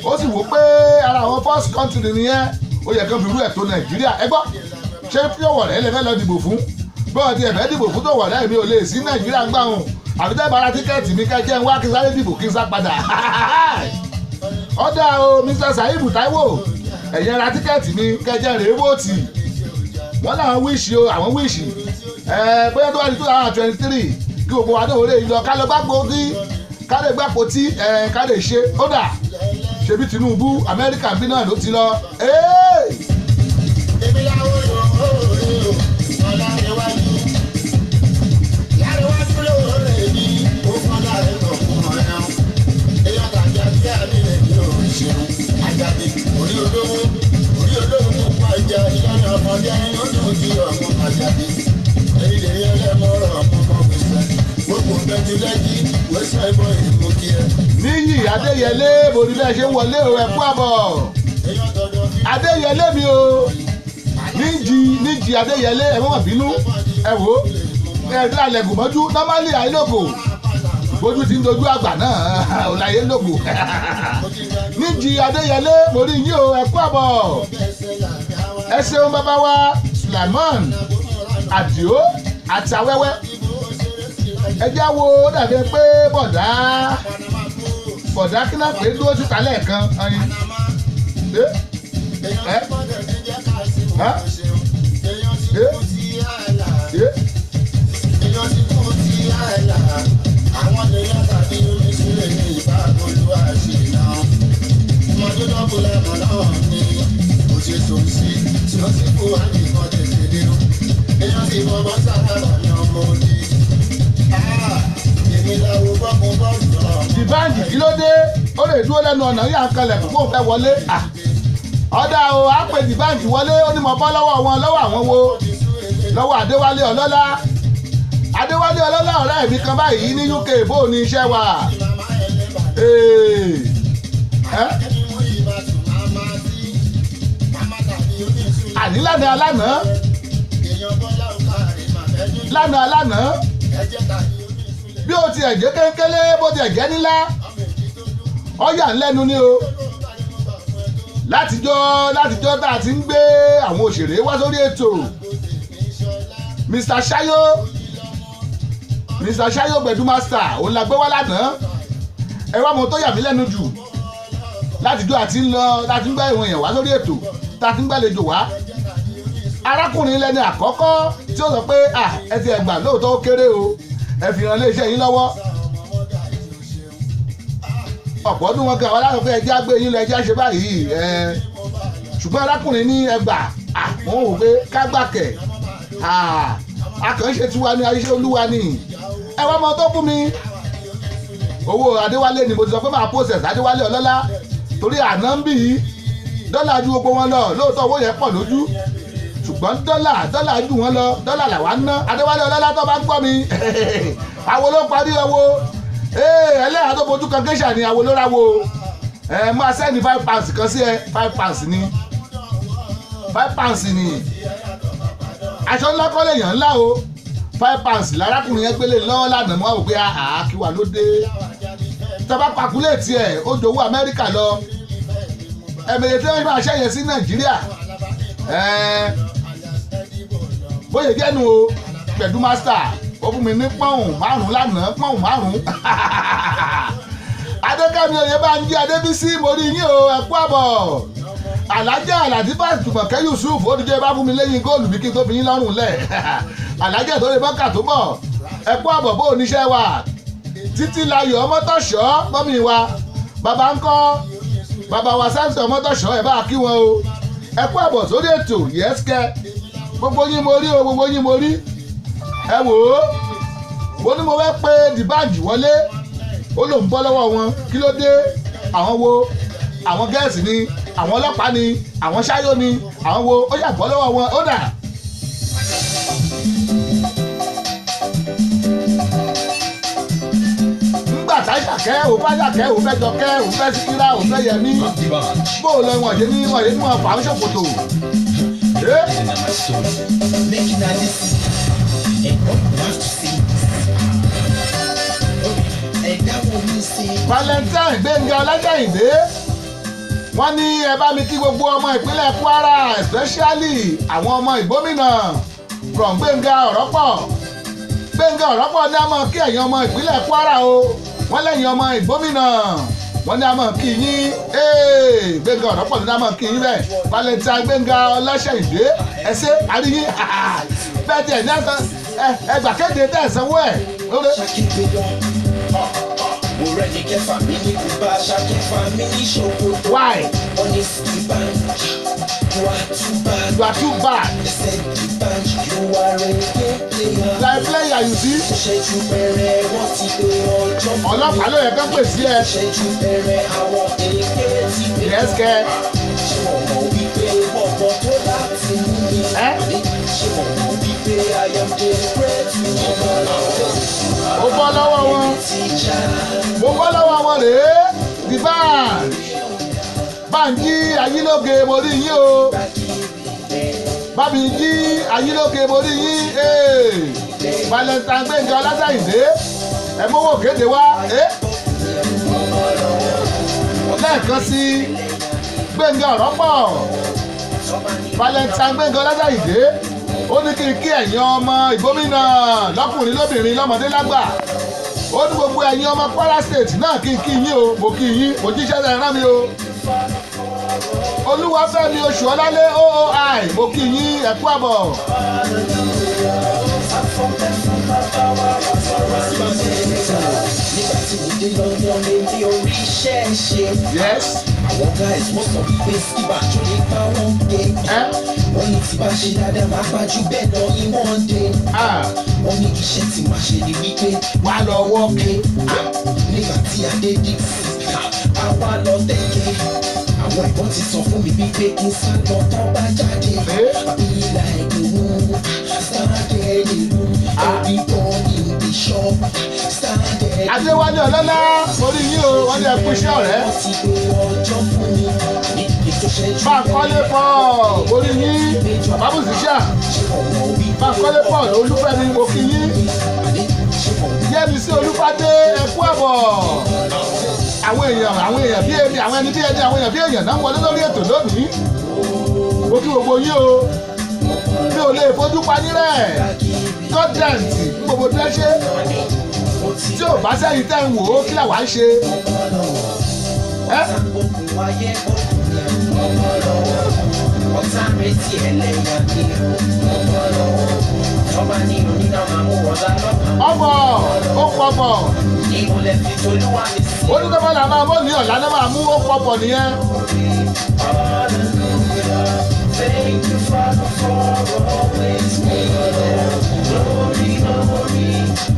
S2: Ó sì wò pé ara àwọn first country nìyẹn. Ó yẹ kán fi rú ẹ̀ tó Nàìjíríà. Ẹ gbọ́ ṣé Sowore lè fẹ́ lọ dìbò fún? Bọ́ọ̀ ti ẹ̀fẹ́ dìbò fún Sowore mi ò lè sí Nàìjíríà ń gbà hùn. Àbí tẹ́ bá ra tíkẹ́ẹ̀tì mi kẹ́ jẹ́ ń wá kí sáré dìbò kí n sá padà. Ọ̀dà o Mr. Saibu Taiwo ẹ̀yẹn ra tíkẹ́ẹ̀tì mi kẹ́ jẹ́ rèé vóòtì. Wọ́n láwọn wíṣì o àwọn wíṣì. Bóyá tó wá di 2023 kí gbogbo wa náà wọlé yìí lọ ká lọ gbàgbó tí ká lè gbàpò tí ká lè ṣe ó dà ṣebí Tinubu Amẹ́ríkà bí náà ló ti lọ.
S1: Èmi làwọn yòó ọ̀la ìwájú láríwájú lóore mi ó fọ́nà rẹ̀ lọ fún ọ̀rẹ́ wọn. Èèyàn tàbí àti àmì rẹ̀ ní òun ṣeun àjàdé orí olówó tó pa ìjà ìlànà ọmọdé ẹni ó dùn sí ọmọ àjàdé. Èyí lè rí ẹlẹ́mọ̀ọ́rọ̀ ọmọ wẹ̀sẹ̀ gbogbo bẹ́jú lẹ́jì wẹ́sẹ̀ ìbọn ìlú kí ẹ.
S2: Níyì Adéyẹlé borí bẹ́ẹ̀ ṣe ń wọlé o ẹ̀kú àbọ̀. Adéyẹlé mi o níjì Adéyẹlé ẹ mọ̀ bínú ẹ wò ó ẹ̀ẹ́dẹ́ àlẹ́gùn mọ́jú normally àìlòkò bójú ti ń dojú àgbà náà ọ̀làyé lòkò. Níjì Adéyẹlé mo rí yín o ẹ̀kú àbọ̀. Ẹ ṣeun bàbá wa Sulaiman Àdìó àti Awẹ́wẹ́. Ẹ já wo ó dàbí pé bọ̀dá kí náà pé dúró síta lẹ́ẹ̀kan ẹyin.
S1: Àwọn èèyàn tàbí oníṣúlẹ̀ ní ìbáàbòlú àṣìlá. Ọmọdé dọ́kùnlẹ̀ mọ̀ náà ní òṣèṣò sí tí ó ti kú wá ní ìkan tètè dínú. Èèyàn ti bọ́bọ́ sára ní ọmọ òní. Èmi làwọn bọ́kun bọ́ọ̀lù náà.
S2: Dìbáǹkì kí ló dé? Ó lè dúró lẹ́nu ọ̀nà yà ń kalẹ̀ kó fẹ́ wọlé. Ọ̀dà o á pè Dìbáǹkì wọlé ó ní mo bọ́ lọ́wọ́ wọn lọ́wọ́ àwọn wo lọ́wọ́ Adéwálé Ọlọ́lá. Adéwálé Ọlọ́lá ọ̀rẹ́ mi kan báyìí ní UK bó ní iṣẹ́ wa. Àní lánàá bí o ti ẹ̀jẹ̀ kéńkélé bó ti ẹ̀jẹ̀ nílá ọ̀yà ńlẹ́nu ni o. Látijọ́ tá a ti ń gbé àwọn òṣèré wá sórí ètò Mr. Ṣáyó Gbẹ̀dú Master òun la gbé wá lánàá. Ẹ wá mo tó yà mí lẹ́nu jù látijọ́ àti ń lọ láti ń gbá ìwọ̀n èèyàn wá sórí ètò tá a ti ń gbàlejò wá. Arákùnrin lẹ́ni àkọ́kọ́ tí ó sọ pé ẹ ti ẹ̀gbà lóòótọ́ ó kéré o ẹ fi hàn iléeṣẹ́ yín lọ́wọ́. Ọ̀pọ̀ ọdún wọn kan àwọn aláàfin pé ẹjẹ́ á gbé yín lọ ẹjẹ́ á ṣe báyìí ṣùgbọ́n arákùnrin ní ẹgbà wọ́n wò pé kágbàkẹ̀ akànṣe tiwa ní ayéṣẹ́ olúwa ni. Ẹ wá mọ tó fún mi owó Adéwálé ni mo ti sọ pé máa process Adéwálé Ọlọ́lá torí àná ń bì í dọ́là ju gbogbo wọn lọ lóòótọ́ owó yẹn pọ̀ lójú ṣùgbọ́n dọ́là ju wọn lọ dọ́là làwa ń ná. Adéwálé Ọlọ́lá tó bá ń gbọ́ mi àwo ló parí ẹwo ẹlẹ́yà tó fojú kan géṣà ni àwo ló ráwo máa sẹ́ni £5 kan sí ẹ £5 ni £5 ni aṣọ ńlá kọ́ lèèyàn ńlá o £5 lárákùnrin yẹn gbélé lọ́wọ́ lánàá mọ́ àwọn pé kí wà ló dé tọ́ba pàkúlẹ̀tì ẹ̀ ó jowó Amẹ́ríkà lọ ẹ̀mẹ̀yẹ tí wọ́n máa ṣẹ́yẹ sí Nàìjíríà bóyá jẹ́nu o Gbẹ̀dú Master ó fún mi ní pọ́ùn 5 lánàá pọ́ùn 5. Adékẹ́mi Oyèbánjí Adébísí mo rí yín o ẹ kú àbọ̀. Alájà Làtífà Jùmọ̀kẹ́ Yusuf ó dìde bá fún mi lẹ́yìn góòlù bí kí n tó fi yín lọ́rùn lẹ̀. Alájà tó lè bọ́kà tó bọ̀ ẹ kú àbọ̀ bó oníṣẹ́ wa. Títí Láyọ̀ Ọmọ́tọ̀ṣọ́ mọ́mì wa bàbá ńkọ́ bàbá wa Samson Ọmọ́tọ̀ṣọ́ ẹ̀ bá kí wọn o. ẹ kú àbọ̀ sórí ètò yẹ́sìkẹ́ gbogbo yín mo rí o gbogbo yín mo rí ẹ wò ó mo ní mo fẹ́ pé dìbàjì wọlé ó lòún bọ́ lọ́wọ́ wọn kí ló dé àwọn wo àwọn gẹ́ẹ̀sì ni àwọn ọlọ́pàá ni àwọn ṣáyó ni àwọn wo ó yà bọ́ lọ́wọ́ wọn ó dà. nígbà tá ṣàkẹ́ òun bá ṣàkẹ́ òun fẹ́ jọkẹ́ òun fẹ́ síkírà òun fẹ́ yẹmí bó o lọ wọn ṣe ní wọn ṣe ní wọn fà á ṣòkòtò. Valentine Gbénga Ọlájàyìndé wọ́n ní ẹ bá mi kí gbogbo ọmọ ìpínlẹ̀ Kwara especially àwọn ọmọ ìgbómìnà from Gbénga Ọ̀rọ́pọ̀ Gbénga Ọ̀rọ́pọ̀ ní a mọ̀ kí ẹ̀yin ọmọ ìpínlẹ̀ Kwara o wọ́n lẹ́yìn ọmọ ìgbómìnà wọ́n ní a mọ̀ kí yín Gbénga Ọ̀rọ́pọ̀ ní a mọ̀ kí yín bẹ́ẹ̀ Valentine Gbénga Ọlájàyìndé ẹsẹ̀ àríyìn bẹ́ẹ̀ tiẹ̀ ní ẹgbà kéde tẹ̀ sanwó ẹ̀ lóde.
S3: Already get family bash, I get family show.
S2: Why?
S3: Honestly, band, you are too bad.
S2: You are too bad.
S3: They said the band, you are a good player.
S2: Like player, you see.
S3: Ṣé ju bẹ̀rẹ̀ wọ́n ti gbé ọjọ́ fún mi?
S2: Ọlọ́pàá ló yẹ kán pè sí ẹ.
S3: Ṣé ju bẹ̀rẹ̀ àwọn èké ti gbé?
S2: Yes, kẹ́.
S3: Ṣé wọ́n mọ̀ wípé bọ̀bọ̀ tó láti mú mi?
S2: Ẹ́.
S3: Ṣé wọ́n mọ̀ wípé I am the great ọmọ lọ́wọ́?
S2: Ó bọ́ lọ́wọ́ wọn. Mo bọ́ lọ́wọ́ wọn rèé. The band. Bánjí Ayílóge mo rí yín o. Bábíjí Ayílóge mo rí yín. Valentine Gbénga Ọlájàyìndé. Ẹ mówó kéde wá. Lẹ́ẹ̀kan sí Gbénga Ọ̀rọ́pọ̀. Valentine Gbénga Ọlájàyìndé. Ó ní kí n kí ẹ̀yin ọmọ ìgbómìnà lọ́kùnrin lóbìnrin lọ́mọdé lágbà. Ó ní gbogbo ẹ̀yin ọmọ Kwara State náà kí n kí yín o mo kí yín mo jíṣẹ́ rẹ̀ rán mi o. Olúwafẹ́mi Oṣùọlálé OOI mo kí yín ẹ kú àbọ̀.
S3: Nígbà tí mo dé London lè fi orí iṣẹ́ ṣe.
S2: Yes.
S3: Àwọn guys wọ́n sọ wípé skibà tó lè bá wọn gbé. Wọ́n ní tí bá ṣe dáadáa máa pàjù bẹ́ẹ̀ lọ in one day. Wọ́n ní iṣẹ́ tí màá ṣe ni wípé wà á lọ wọ́ọ̀kì. Nígbà tí adé dì àwa lọ tẹ̀kẹ́. Àwọn ìbọn ti sọ fún mi wípé kí n sá lọ tó bá jáde. Àbí ìlà ìdùnnú started ìlú everybody in the shop started.
S2: Adéwálé Ọlọ́lá orí yín o wọ́n ní ẹkú iṣẹ́ ọ̀rẹ́. Báńkọ́lé pọ̀ orí yín bàbá Bùsíṣà. Báńkọ́lé pọ̀ Olúfẹ́mi mo kí yín. Yẹ́misí Olúfádé ẹkú àbọ̀. Àwọn èèyàn bí ẹni àwọn ẹni bí ẹni àwọn èèyàn bí èèyàn náà wọlé lórí ètò lónìí. Mo kí gbogbo yín o. Mi ò lè fojú pa ní rẹ̀. Gọ́dẹ̀ǹtì gbogbo dẹ́ṣẹ́. Tí ò bá sẹ́yìn tẹ́ ń wò ó kí làwa ń ṣe. Ọmọ ó pọ̀pọ̀. Onítọ́mọ́ là máa mọ́ ní ọ̀la náà máa mú ó pọ̀pọ̀ nìyẹn.
S3: Thank you, Father, for always being there. Glory, glory,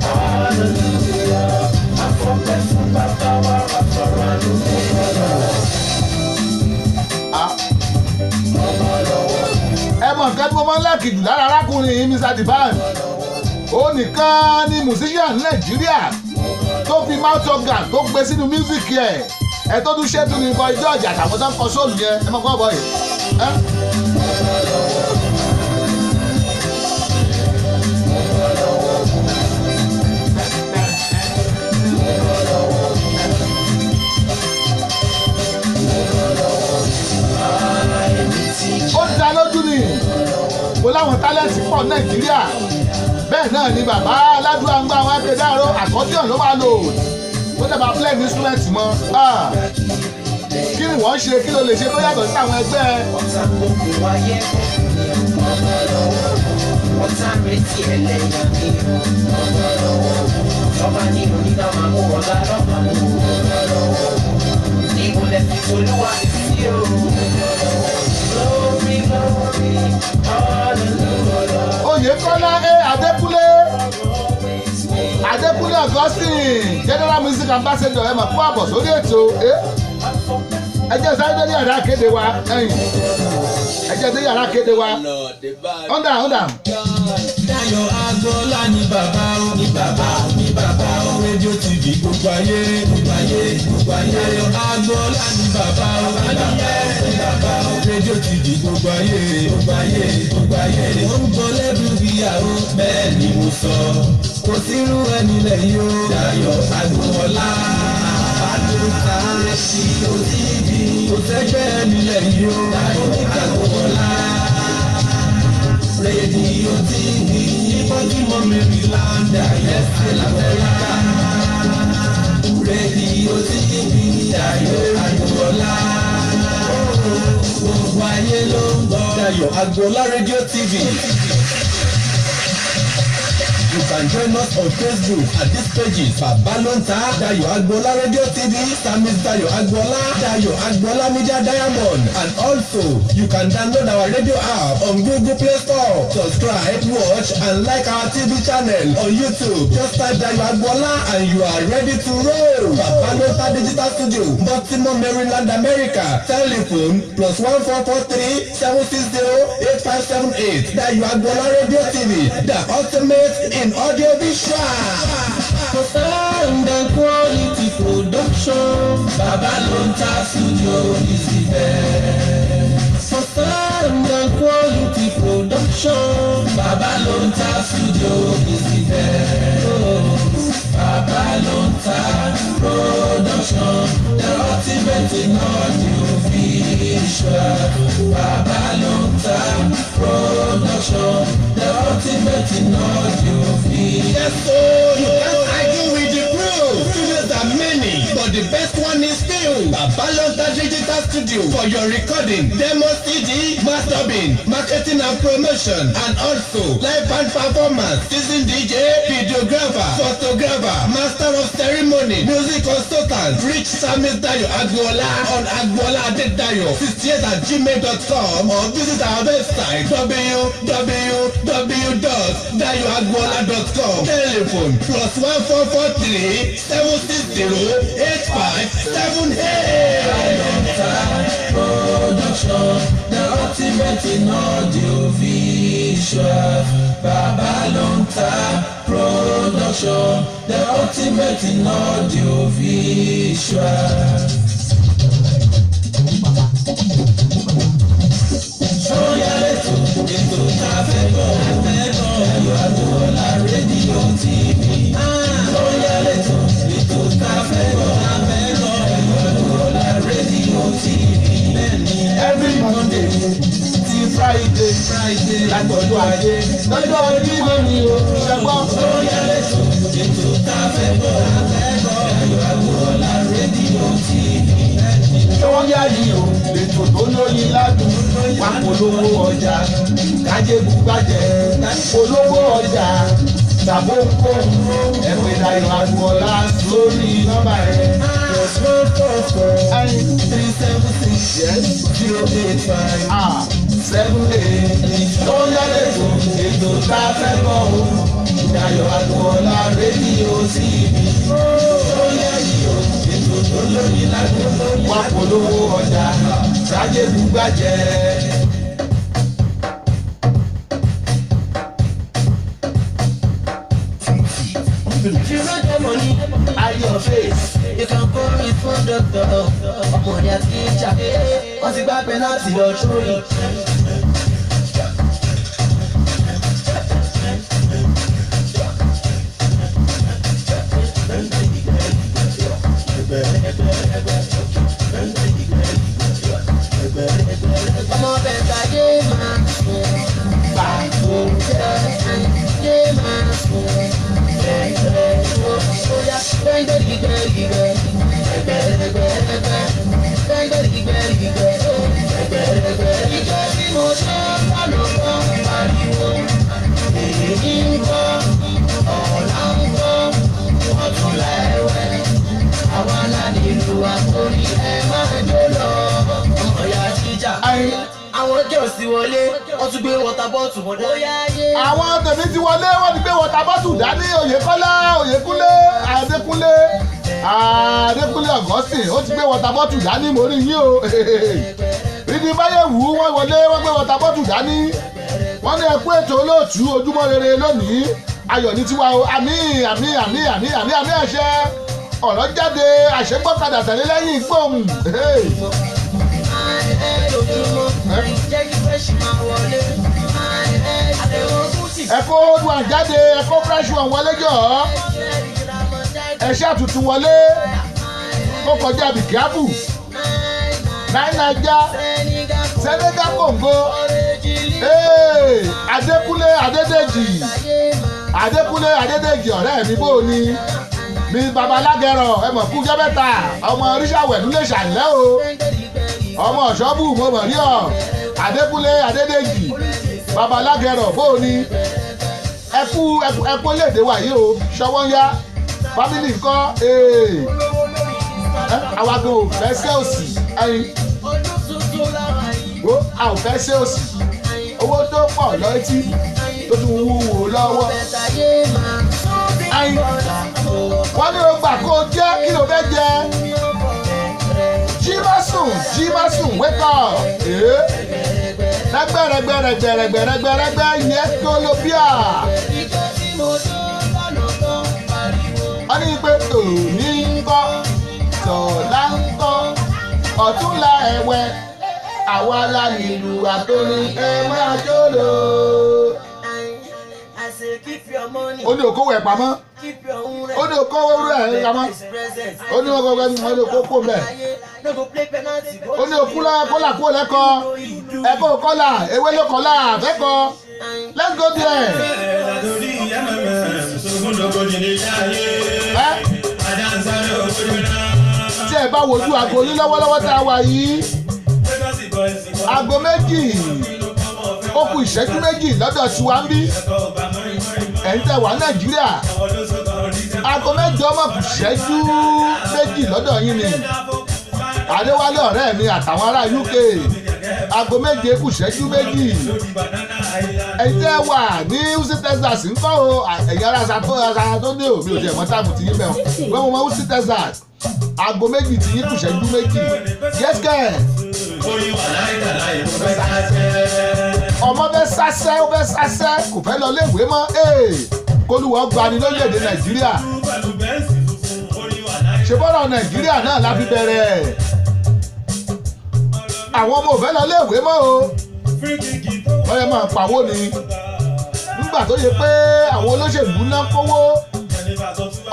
S3: hallelujah. I'm from Bethlehem, Baba,
S2: Ẹ mọ̀ nǹkan tí mo máa ń láàkì jù lára arákùnrin yìí Mr. Dban. Ó nìkan ni musician Nàìjíríà tó fi mouth organ tó gbé sínú mísíkì ẹ̀. Ẹ tó tún ṣètò ní ikọ̀ ìjọ ìjà àtàwọn tó ń kọ sóòlù yẹn. Ẹ mọ̀ kọ́ bọ̀ yìí. Ó dá lójú ni mo láwọn tálẹ́ǹtì pọ̀ Nàìjíríà bẹ́ẹ̀ náà ni bàbá aládùúgbò àgbà àwọn akédàró àkọ́díọ̀n ló máa lò ó dábàá play instrument mọ́ kí ni wọ́n ṣe kí ló lè ṣe tó yàtọ̀ sí àwọn ẹgbẹ́ ẹ.
S3: Ọ̀tá retí ẹlẹ́yà mi ọba ní onídàá máa mú ọ̀la lọ́pàá mú níbo lẹ fi tolúwa sí.
S2: Oyèkọ́lá Adékúnlé Augustine General Music Ambassador ẹ mọ̀ fún àbọ̀ sórí ètò ẹ jẹ́ sáré dé yàrá kéde wa ẹ jẹ́ dé yàrá kéde wa ọ̀ndà.
S3: Dayọ̀ Agbọ́lá ni bàbá o ní bàbá o rédíò TV gbogbo ayé. Dayọ̀ Agbọ́lá ni bàbá o ní bàbá o rédíò TV gbogbo ayé. Ó ń gbọ́ lẹ́bùn ìyàwó bẹ́ẹ̀ ni mo sọ. Kò sírú ẹni lẹ́yìn o. Dayọ̀ Agbọ́lá àdúrà rédíò TV. Kò sẹ́gbẹ́ ẹni lẹ́yìn o. Dayọ̀ Agbọ́lá rédíò TV ìbọ́júmọ́ Maryland ayẹ́sẹ̀ l'Amẹ́ríkà. Rédíò TV Dayọ̀ Agbọ́lá gbogbo ayé ló ń gbọ́. Dayọ̀ Agbọ́lá rédíò TV. You can join us on Facebook at these pages: Babalonta, Dayọ̀ Agbọ́lá Radio TV, Samis Dayọ̀ Agbọ́lá, Dayọ̀ Agbọ́lá Media Diamond, and also you can download our radio app on Google Play Store. Subscribe, watch, and like our TV channel on YouTube. Just type Dayọ̀ Agbọ́lá and you are ready to roll. Babalonta Digital Studio, Baltimore, Maryland, America. Telephone +1443 760 8578. Dayọ̀ Agbọ́lá Radio TV, the ultimate in audio visual. For sound and quality production, Babalonta Studio is the best. For sound and quality production, Babalonta Studio is the best. Babalonta Production, the ultimate in audio visual. Babalonta Production, the ultimate in audio visual. Yes, so you can't argue with the crew. Studios are many, but the best one is still Babalonta Digital Studio for your recording, demo CD, mastering, marketing and promotion, and also live band performance, seasoned DJ, videographer, photographer, master of ceremony, music consultant. Reach Samis Dayọ̀ Agbọ́lá on Agbọ́lá Adédayọ̀ 68@gmail.com or visit our website www.dayoagbola.com. Telephone +1443 760 8578. Production, the ultimate in audio visual. Babalonta Production, the ultimate in audio visual. Sọ́yà lẹ́tọ̀ ètò tá a fẹ́ gbọ́ Dayọ̀ Agbọ́lá rédíò TV. Sọ́yà lẹ́tọ̀ ètò tá a fẹ́ gbọ́ Dayọ̀ Agbọ́lá rédíò TV. Every Monday ti Friday lágbọ̀dọ̀ ayé lọ́jọ́ Jímọ̀ ni o ṣẹ́gbọ́n. Sọ́yà lẹ́tọ̀ ètò tá a fẹ́ gbọ́ Dayọ̀ Agbọ́lá rédíò TV. Sọ́yà yìí o lètò tó lóyin ládùn wá polówó ọjà kájé bùgbàjẹ́ polówó ọjà tàbó ń kó ẹ̀pẹ̀ Dayọ̀ Agbọ́lá sórí nọ́mbà rẹ̀. Sọ́yà lẹ́tọ̀ ètò tá a fẹ́ gbọ́ o Dayọ̀ Agbọ́lá rédíò TV. Sọ́yà yìí o ètò tó lóyin ládùn wá polówó ọjà kájé bùgbàjẹ́. If you want the money, at your face, you can call it for doctor. Upon your teacher, once you got penalty, you're showing. Ọmọ bẹ̀ta yé máa sùn, pàtó yé máa sùn. Oya gbẹ́ngbẹ́ gbígbẹ́ ẹgbẹ́rẹ́gbẹ́ ẹgbẹ́ gbẹ́ngbẹ́ gbígbẹ́ ẹgbẹ́rẹ́gbẹ́ ìjọ bí wọlé wọ́n tún gbé water bottle wọn dání.
S2: àwọn tèmi ti wọlé wọ́n ti gbé water bottle dání. Oyèkọ́lá Oyèkúnlé Adékúnlé Augustine ó ti gbé water bottle dání. Mo rí yín o. Ìdí Báyẹ̀wù wọ́n wọlé wọ́n gbé water bottle dání. Wọ́n ní ẹkú ètò olóòtú Ojúmọ́ Rere lónìí. Ayọ̀ ní tiwa o. Àmín àṣẹ. Ọ̀rọ̀ jáde àṣegbọ́kadà tẹ̀lé lẹ́yìn gbòhùn. Ẹ̀kọ́ odò àjáde ẹ̀kọ́ fresh one wọlé jọ. Ẹ̀ṣẹ́ àtútù wọlé. Ó kọjá bìkíábù. Naija Senegal Congo. Adékúnlé Adédèjì ọ̀rẹ́ mi bò ní. Mi babalágẹ̀rọ̀ ẹ mọ̀ kú jẹ́bẹ̀ta ọmọ oríṣàwẹ̀lú lè ṣàlẹ́ o. Ọmọ ọ̀ṣọ́bù mo mọ̀ rí ọ. Adékúnlé Adédèjì babalágẹ̀rọ̀ bò ní. Ẹkú léde wà yìí o. Ṣọwọ́ yá fámìlì ńkọ́. Àwa gan ò fẹ́ ṣe òsì. A ò fẹ́ ṣe òsì. Owó tó pọ̀ lọ́tí tó tún wúwo lọ́wọ́. Wọ́n ní o gbà kó jẹ́ kí ló fẹ́ jẹ. Jí má sùn wake up. Rẹ́gbẹ̀rẹ́gbẹ̀rẹ́gbẹ̀rẹ́gbẹ̀rẹ́gbẹ̀ yẹ kó ló bíà. Wọ́n ní pé òní ń kọ́ tọ̀lá ń kọ́ ọ̀túnla ẹ̀wẹ̀ àwa la nílùú àtòní ẹ máa jó lò. Ó ní okòwò ẹ̀ pamọ́. Ó ní okòwò rẹ̀ pamọ́. Ó ní okòwò ẹ̀ kó mẹ́. Ó ní okúlá kọ́là kó lẹ́kọ̀ọ́. Ẹ̀kọ́ kọ́là ewé ló kọ́là fẹ́kọ̀ọ́. Let's go there. Tí ẹ bá wojú aago ní lọ́wọ́lọ́wọ́ tá a wà yìí. Aago méjì ó kù ìṣẹ́jú méjì lọ́dọ̀ tiwa ń bí. Ẹ̀yin tẹ́ wà Nàìjíríà. Aago mẹ́jọ mọ̀ kù ìṣẹ́jú méjì lọ́dọ̀ yín ni. Adéwálé ọ̀rẹ́ mi àtàwọn ará UK. Aago méje kù ìṣẹ́jú méjì. Ẹ̀yin tẹ́ wà ní Houston Texas ń kọ́ o. Ẹ̀yin ará tó dé o mi ò tiẹ̀ mọ́ táàbù tí yín bẹ̀ wọ́n. Wọ́n mọ̀ Houston Texas. Aago méjì tí yín kù ìṣẹ́jú méjì. Yẹ́sìkẹ́. Ọmọ bẹ sásẹ́ ó bẹ sásẹ́ kò fẹ́ lọ léèwé mọ́ kólúwọ́ gbani lórílẹ̀‐èdè Nàìjíríà. Ṣé bọ́lá Nàìjíríà náà la fi bẹ̀rẹ̀? Àwọn ọmọ ò fẹ́ lọ léèwé mọ́ o. Wọ́n yẹ máa pawó ni. Nígbà tó yẹ pé àwọn olóṣèlú náà kówó.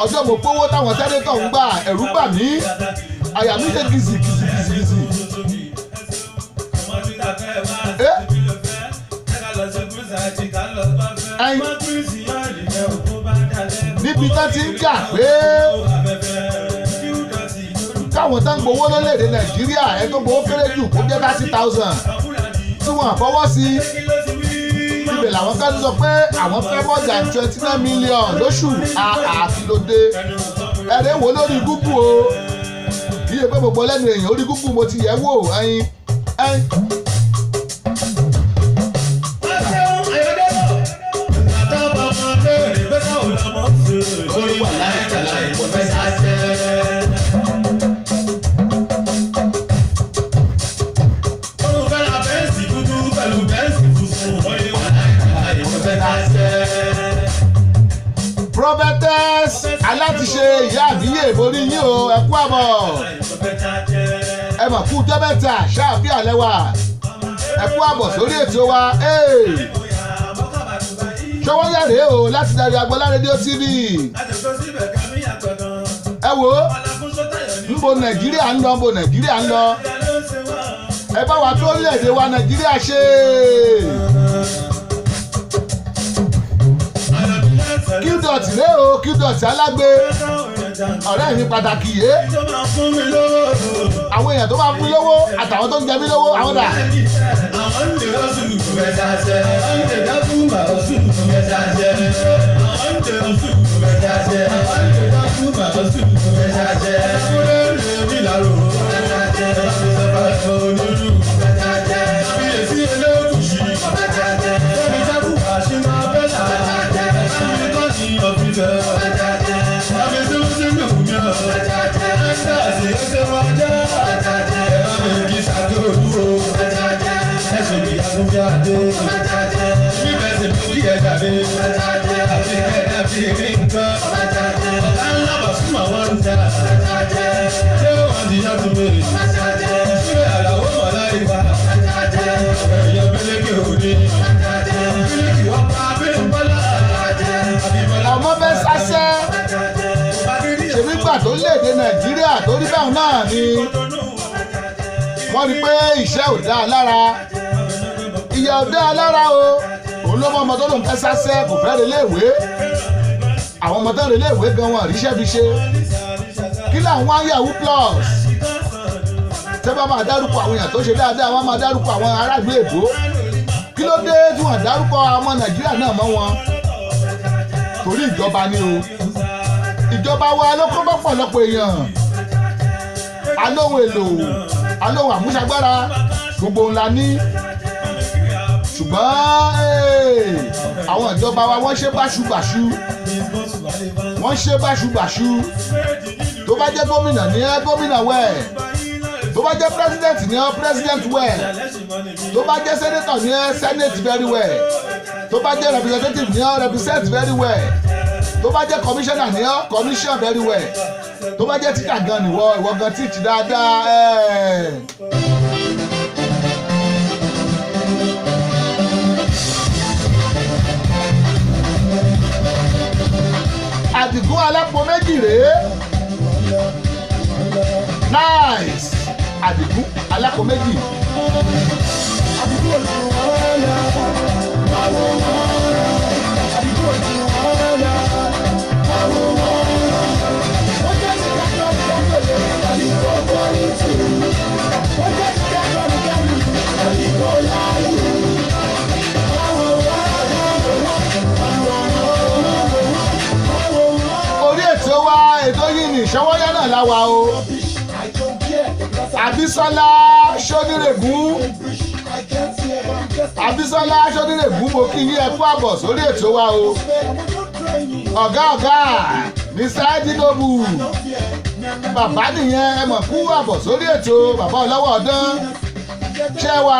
S2: Ọjọ́ mo kówó táwọn sẹ́nétọ̀ ń gbà ẹ̀rù bà mí. Àyà mi ṣe gìzìgìzìgìzì. Níbi tá ti ń jà pé káwọn tó ń gbowó lórílẹ̀‐èdè Nàìjíríà ẹ tó gbowó kéré jù kó jẹ́ 30,000 tí wọ́n fọwọ́ sí. Ibẹ̀ làwọn kan sọ pé àwọn fẹ́ more than 29 million lóṣù àkìlódé. Ẹ̀rẹ́ wo lórí Google o. Iye pé gbogbo lẹ́nu èèyàn orí Google mo ti yẹ̀ wò ẹyin. Prophetess alátiṣe ìyá àbíyè borí yín o ẹ kú àbọ̀ ẹ mọ̀ kú jẹ́bẹ̀tà ṣáàbí àlẹ́ wa ẹ kú àbọ̀ sórí ètò wa ṣọwọ́ yàrá o láti darí Agbọ́lá rédíò TV ẹ wo nbo Nàìjíríà ń lọ nbo Nàìjíríà ń lọ ẹ bá wa tó orílẹ̀-èdè wa Nàìjíríà ṣe. Qdot lé o Qdot alágbe ọ̀rẹ́ mi pàtàkì yé àwọn èèyàn tó máa fún lówó àtàwọn tó ń jẹ mí lówó àwọn dà. ọmọ bẹ́ẹ̀ sásẹ́ ṣèbí gbà tó léde Nàìjíríà tó rí báwọn náà ni wọ́n rí pé iṣẹ́ ò dáa lára ìyà ò dáa lára o òun ló mọ ọmọ tó lòun fẹ́ sásẹ́ kò fẹ́ relé ìwé àwọn ọmọ tó ń relé ìwé gan wọn àríṣẹ́ fi ṣe kí làwọn Yahoo Plus tẹ́ bá máa dárúkọ àwọn èèyàn tó ṣe dáadáa wọ́n máa dárúkọ àwọn aráàlú èbó kí ló dé tí wọ́n dárúkọ ọmọ Nàìjíríà náà mọ́ wọn torí ìjọba ni o ìjọba wa ló kọ́ bọ́pọ̀lọpọ̀ èèyàn alóhùn èlò alóhùn àmúṣagbára gbogbo ńlá ní ṣùgbọ́n àwọn ìjọba wa wọ́n ṣe báṣubàṣu wọ́n ṣe báṣubàṣu tó bá jẹ́ gómìnà ní ẹ́ gómìnà wẹ̀ tó bá jẹ́ president ní ẹ́ president wẹ̀ tó bá jẹ́ senator ní ẹ́ senate very well tó bá jẹ́ representative ní ẹ́ represent very well tó bá jẹ́ commissioner ní ẹ́ commission very well tó bá jẹ́ teacher gan ni ìwọ gan teach dáadáa Àdìgún alápò méjì rèé nice Àdìgún alápò méjì. Ètò yìí ní ìṣọwọ́yá náà láwa o Àbísọ́lá Ṣónírègún Àbísọ́lá Ṣónírègún mo kí yín ẹ kú àbọ̀ sórí ètò wa o ọ̀gá ní Sáídì Nóbù bàbá nìyẹn ẹ mọ̀ kú àbọ̀ sórí ètò bàbá ọlọ́wọ́ ọdán ṣẹ́wà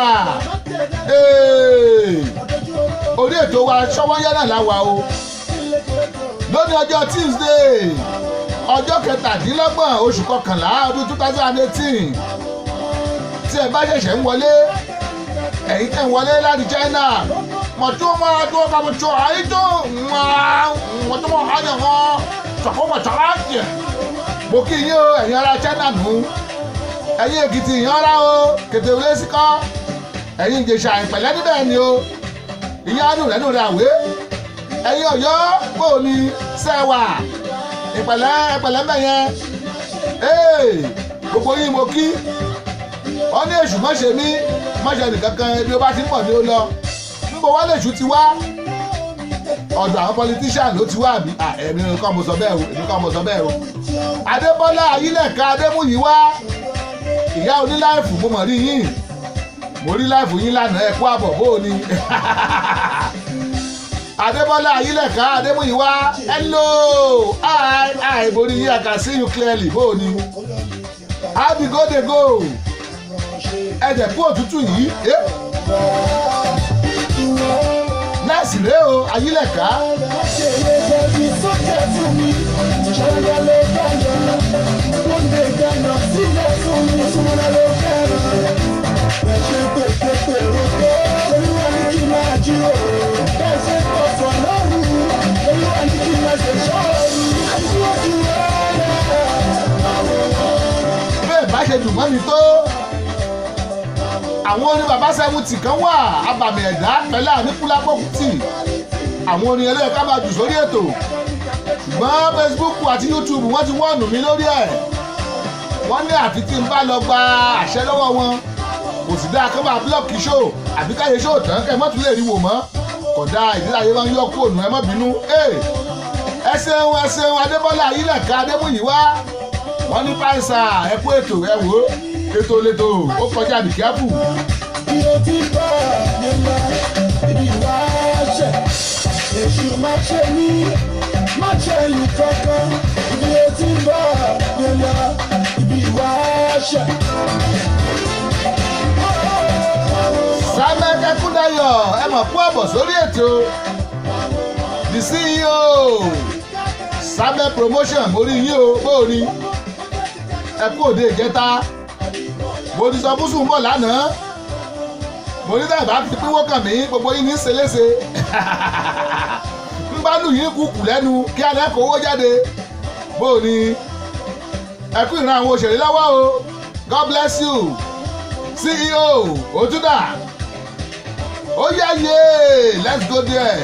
S2: orí ètò wa ṣọwọ́yá náà láwa o lónìí ọjọ́ Tuesday ọjọ́ 17 oṣù kọkànlá ọdún 2018 tí ẹ bá ṣẹ̀ṣẹ̀ ń wọlé ẹ̀yin tẹ̀ ń wọlé láti China mọ̀túnmọ́ tó kàmùtù àìjọ mọ̀túnmọ́ àyànwọ́ ṣàkóso ṣàlàjẹ̀ mo kí yín o ẹ̀yin ará China nù ẹ̀yin Èkìtì ìyanra o kètè wọlé síkọ́ ẹ̀yin Ìjẹ̀ṣà ìpẹ̀lẹ́ níbẹ̀ ni o ìyá nù rẹ̀ nù rẹ̀ àwé ẹ̀yin Ọ̀yọ́ kò ní sẹ́wà ìpẹ̀lẹ́ mẹ́yẹn gbogbo yín mo kí wọ́n ní èṣù mọ́ṣe mí mọ́ṣe nìkankan bí ó bá ti ń pọ̀ ní ó lọ níbo wọ́n lè ṣù ti wá ọ̀dọ̀ àwọn politician ló ti wá àbí èmi nìkan mo sọ bẹ́ẹ̀ o Adébọ́lá Ayílẹ̀ká Adémúyìwá ìyá oníláìfù mo mọ̀ rí yín mo rí láìfù yín lánàá ẹ kú àbọ̀ bó o ní Adébọ́lá Ayílẹ̀ká Adémúyìwá hello hi borí yín I can see you clearly bó o ní how the go dey go ẹ̀jẹ̀ kú òtútù yìí nẹ́ẹ̀sì rèé o Ayílẹ̀ká. bẹ́ẹ̀ bá ṣe dùn mọ́ mi tó àwọn orin bàbá 70 kan wà abàmì ẹ̀dá pẹ̀lú àníkúlápọ̀ Kútì àwọn orin ẹlẹ́yìn ká máa jù sórí ètò ṣùgbọ́n Facebook àti YouTube wọ́n ti wọ́ọ̀nù mi lórí ẹ̀ wọ́n ní àfi tí n bá lọ gba àṣẹ lọ́wọ́ wọn kò sì dáa kó máa blọ́ọ̀kì ṣó àbí káyé ṣó tán kẹ́ mọ́tò lè rí wò mọ́ kódà ìdílé ayé máa ń yọ kú ònù ẹ má bínú ẹ ṣeun Adébọ́lá Ayílẹ̀ká Adémúyìwá wọ́n ní pàṣà ẹ kú ètò ẹ wò ó ètò lẹ́tọ̀ ó kọjá be careful.
S1: bí o ti bá nílá ibi wá ṣe èṣù má ṣe ní má ṣe ìlú kankan ibi etí ń bọ̀ ní lọ ibi ìwà ṣe.
S2: Samuel Ẹkúndayọ̀ ẹ mọ̀ kú àbọ̀ sórí ètò the CEO Samuel promotion mo rí yín o bó o ní ẹ kú òde ìjẹta mo ti sọ búṣù ń bọ̀ lánàá mo ní dàbà fi pínwó kàn mí gbogbo yín ní ṣeléṣe ń bá lù yín kúkú lẹ́nu kí alẹ́ kó owó jáde bó o ní ẹ kú ìran àwọn òṣèré lọ́wọ́ o God bless you CEO Otuda ó yá yé let's go there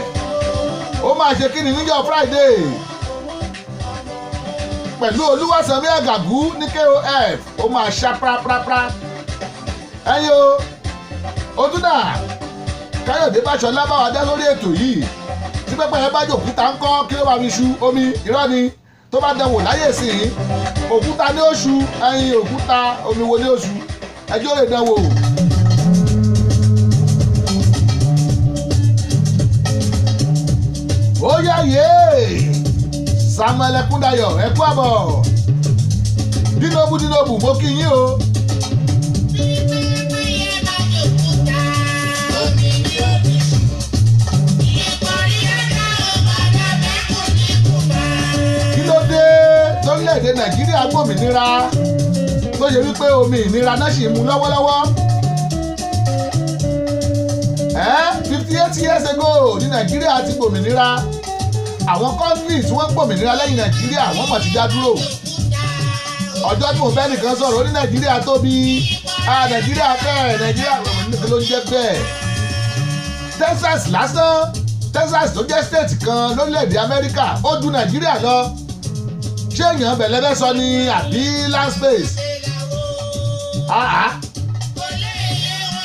S2: ó máa ṣe kíni níjọ́ Friday pẹ̀lú Olúwasanmi Àgàgú ní KOF ó máa ṣá práprápra ẹ̀yin o Otuda Káyọ̀dé Báṣọlá bá wa dá lórí ètò yìí tí pẹ́pẹ́ yẹn bá jòkúta ń kọ́ kí ló bá fi ṣu omi irọ́ ni tó bá dánwò láyè sí i òkúta ní oṣù ẹ̀yin òkúta omi wo ní oṣù ẹjọ́ lè dánwò. ó yá yé Samuel Ẹkúndayọ̀ ẹ kú àbọ̀ dínóbù mo kí yín o. kí ló dé lórílẹ̀‐èdè Nàìjíríà gbòmìnira tó ṣe wípé omi ìnira náà ṣì mú lọ́wọ́lọ́wọ́ 58 years ago ní Nàìjíríà ti gbòmìnira àwọn countries tí wọ́n gbòmìnira lẹ́yìn Nàìjíríà wọ́n mọ̀ ti dá dúró ọjọ́ tí mo bẹ́ nìkan sọ̀rọ̀ ó ní Nàìjíríà tóbi Nàìjíríà bẹ́ẹ̀ Nàìjíríà nìkan ló ń jẹ́ bẹ́ẹ̀ Texas lásán Texas tó jẹ́ state kan lórílẹ̀‐èdè Amẹ́ríkà ó ju Nàìjíríà lọ ṣé èèyàn bẹ̀lẹ́ fẹ́ sọ ní àbí land space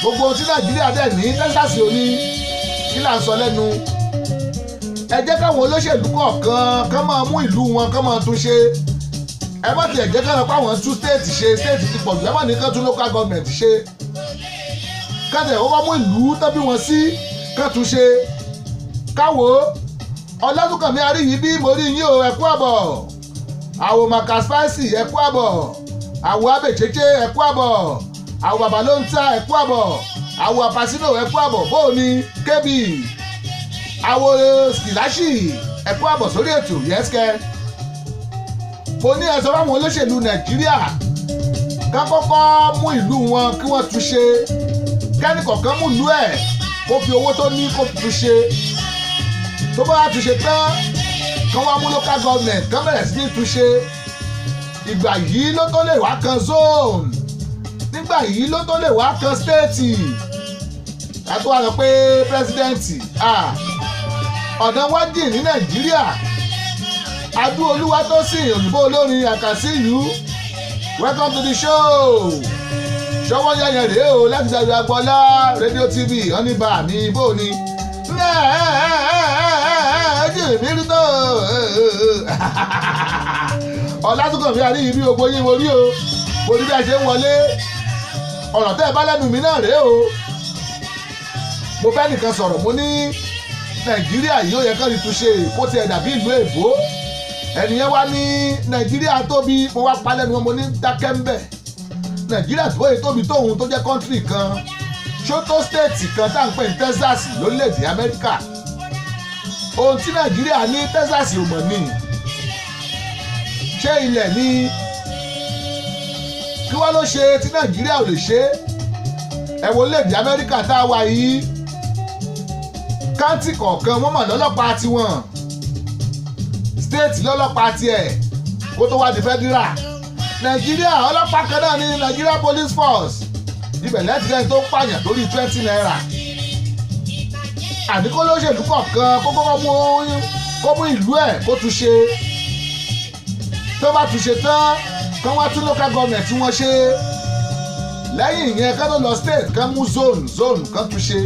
S2: gbogbo tí Nàìjíríà dẹ̀ ní Texas ò ní kí là ń sọ lẹ́nu ẹ jẹ́ káwọn olóṣèlú kọ̀ọ̀kan kán máa mú ìlú wọn kán máa tún ṣe ẹ má tiẹ̀ jẹ́ káwọn páwọn tún state ṣe state ti pọ̀jù ẹ má ní kán tún local government ṣe kátẹ̀ ó bá mú ìlú tó bí wọn sí kán tún ṣe káwo Ọlátúnkànmí Aríyìíbí mo rí yín o ẹ kú àbọ̀ àwò màkà spicy ẹ kú àbọ̀ àwò abèchéché ẹ kú àbọ̀ àwò bàbá ló ń ta ẹ kú àbọ̀ àwò àpàsínò ẹ kú àbọ̀ bóò ni kébì àwò Skilashi ẹ kú àbọ̀ sórí ètò yẹ́sìkẹ́ mo ní ẹ sọ fáwọn olóṣèlú Nàìjíríà ká kọ́kọ́ mú ìlú wọn kí wọ́n tún ṣe kẹ́ni kọ̀ọ̀kan mú ìlú ẹ̀ kó fi owó tó ní kó tún ṣe tó bá tún ṣe tán kán wá mú local government kán bẹ̀rẹ̀ sí ní tún ṣe ìgbà yìí ló tó lè wá kan zone nígbà yìí ló tó lè wá kan state kátó wá lọ pé pírẹsidẹ́ǹtì ọ̀nà wá jìn ní Nàìjíríà Adú Olúwatósìn òyìnbó olórin àkàsí ìlú welcome to the show ṣọwọ́ yẹn rèé o láti dàbí agbọ́lá rédíò TV ọ́nìbà mi bò ní ẹ̀ẹ́dì mi rí tó Ọlátúnkànmí Aríyìíbí gbogbo yín mo rí o mo rí bí a ṣe ń wọlé ọ̀rọ̀ tẹ́ ẹ bá lẹ́nu mi náà rèé o mo fẹ́ nìkan sọ̀rọ̀ mo ní Nàìjíríà yìí ó yẹ kán ní túnṣe kó tiẹ̀ dàbí ìlú èbó ẹnìyẹn wá ní Nàìjíríà tóbi mo wá pa lẹ́nu mo ní dákẹ́ ń bẹ̀ Nàìjíríà tó yẹ tóbi tóun tó jẹ́ kọ́ńtírì kan ṣótó stéètì kan tá à ń pè ní Texas lórílẹ̀‐èdè Amẹ́ríkà ohun tí Nàìjíríà ní Texas ò mọ̀ ní ṣé ilẹ̀ ní kí wá ló ṣe tí Nàìjíríà ò lè ṣe ẹ wo lórílẹ̀‐èdè Amẹ́ríkà tá a wà yìí káńtì kọ̀ọ̀kan wọ́n mọ̀ lọ́lọ́pàá tiwọn stéètì lọ́lọ́pàá tiẹ̀ kó tó wá di federal Nàìjíríà ọlọ́pàá kan náà ní Nigeria Police Force ibẹ̀ lẹ́tìlẹ́yìn tó pààyàn lórí 20 naira àdínkù lóṣèlú kọ̀ọ̀kan kó mú ìlú ẹ̀ kó tún ṣe tó bá tún ṣe tán kán wá tún local government tí wọ́n ṣe lẹ́yìn ìyẹn kán tó lọ state kán mú zone kán tún ṣe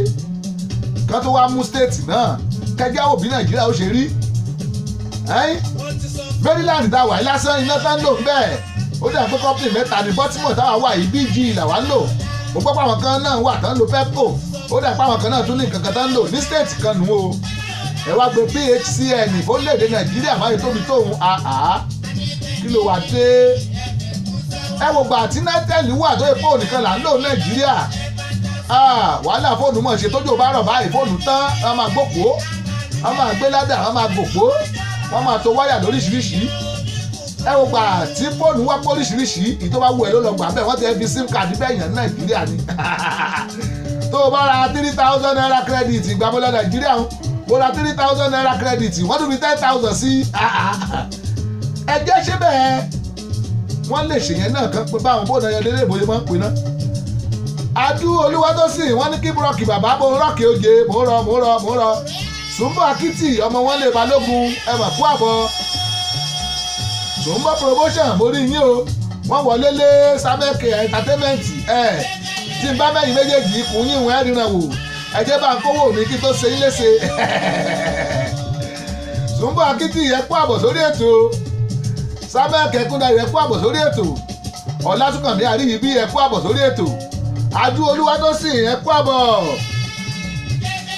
S2: kán tó wá mú state náà kẹjá òbí Nàìjíríà ó ṣe rí Maryland tá a wà lásán iná tán lò ń bẹ́ẹ̀ ó dà pé company mẹ́ta ní Baltimore táwa wà yìí BG làwa ń lò mo gbọ́ pé àwọn kan náà wà tán lo Pepco ó dà pé àwọn kan náà tún ní nǹkan kan tán lò ní state kan nù o ẹ wá gbé PHCN fórílẹ̀-èdè Nàìjíríà máa tóbi tóun kí ló wá dé ẹ wo gbà tí Nitel wà tó epo nìkan là ń lò Nàìjíríà wàhálà fóònù mọ̀ ṣe tójú bá rọ̀ báyìí fóònù tán wọ́n máa gbòpó wọ́n máa gbé ládà wọ́n máa gbòpó wọ́n máa to wáyà lóríṣiríṣi ẹ wo gbà tí fóònù wá póríṣiríṣi ìtọ́ bá wù ẹ́ ló lọ gbà bẹ́ẹ̀ wọ́n ti fi sim card bẹ́ẹ̀ yàn Nàìjíríà ni tó o bá ra 3,000 naira credit ìgbà mo lọ Nàìjíríà mo ra 3,000 naira credit wọ́n tún fi 10,000 sí ẹ jẹ́ ṣé bẹ́ẹ̀ wọ́n lè ṣèyẹn náà kan pé báwọn bó náà yẹn lélẹ̀ bóyá máa ń pè náà Adú Olúwatósìn wọ́n ní kí búrọ́kì bàbá bó rọ́ọ̀kì oje mò ń rọ Sùnbọ̀ Akítì ọmọ wọn lè Balógun ẹ mà kú àbọ̀ Sùnbọ̀ promotion mo rí yín o wọ́n wọlé lé Sábẹ́kì entertainment tí n bá mẹ́yìn méjèèjì kùn yín ìwọ̀n ẹ̀rìnà wò ẹ jẹ́ bá ń kówó mi kí tó ṣe yín léṣe Sùnbọ̀ Akítì ẹ kú àbọ̀ sórí ètò Sábẹ́kì Ẹkúndayọ̀ ẹ kú àbọ̀ sórí ètò Ọlátúnkànmí Àríyìbí ẹ kú àbọ̀ sórí ètò Adú Olúwatósìn ẹ kú àbọ̀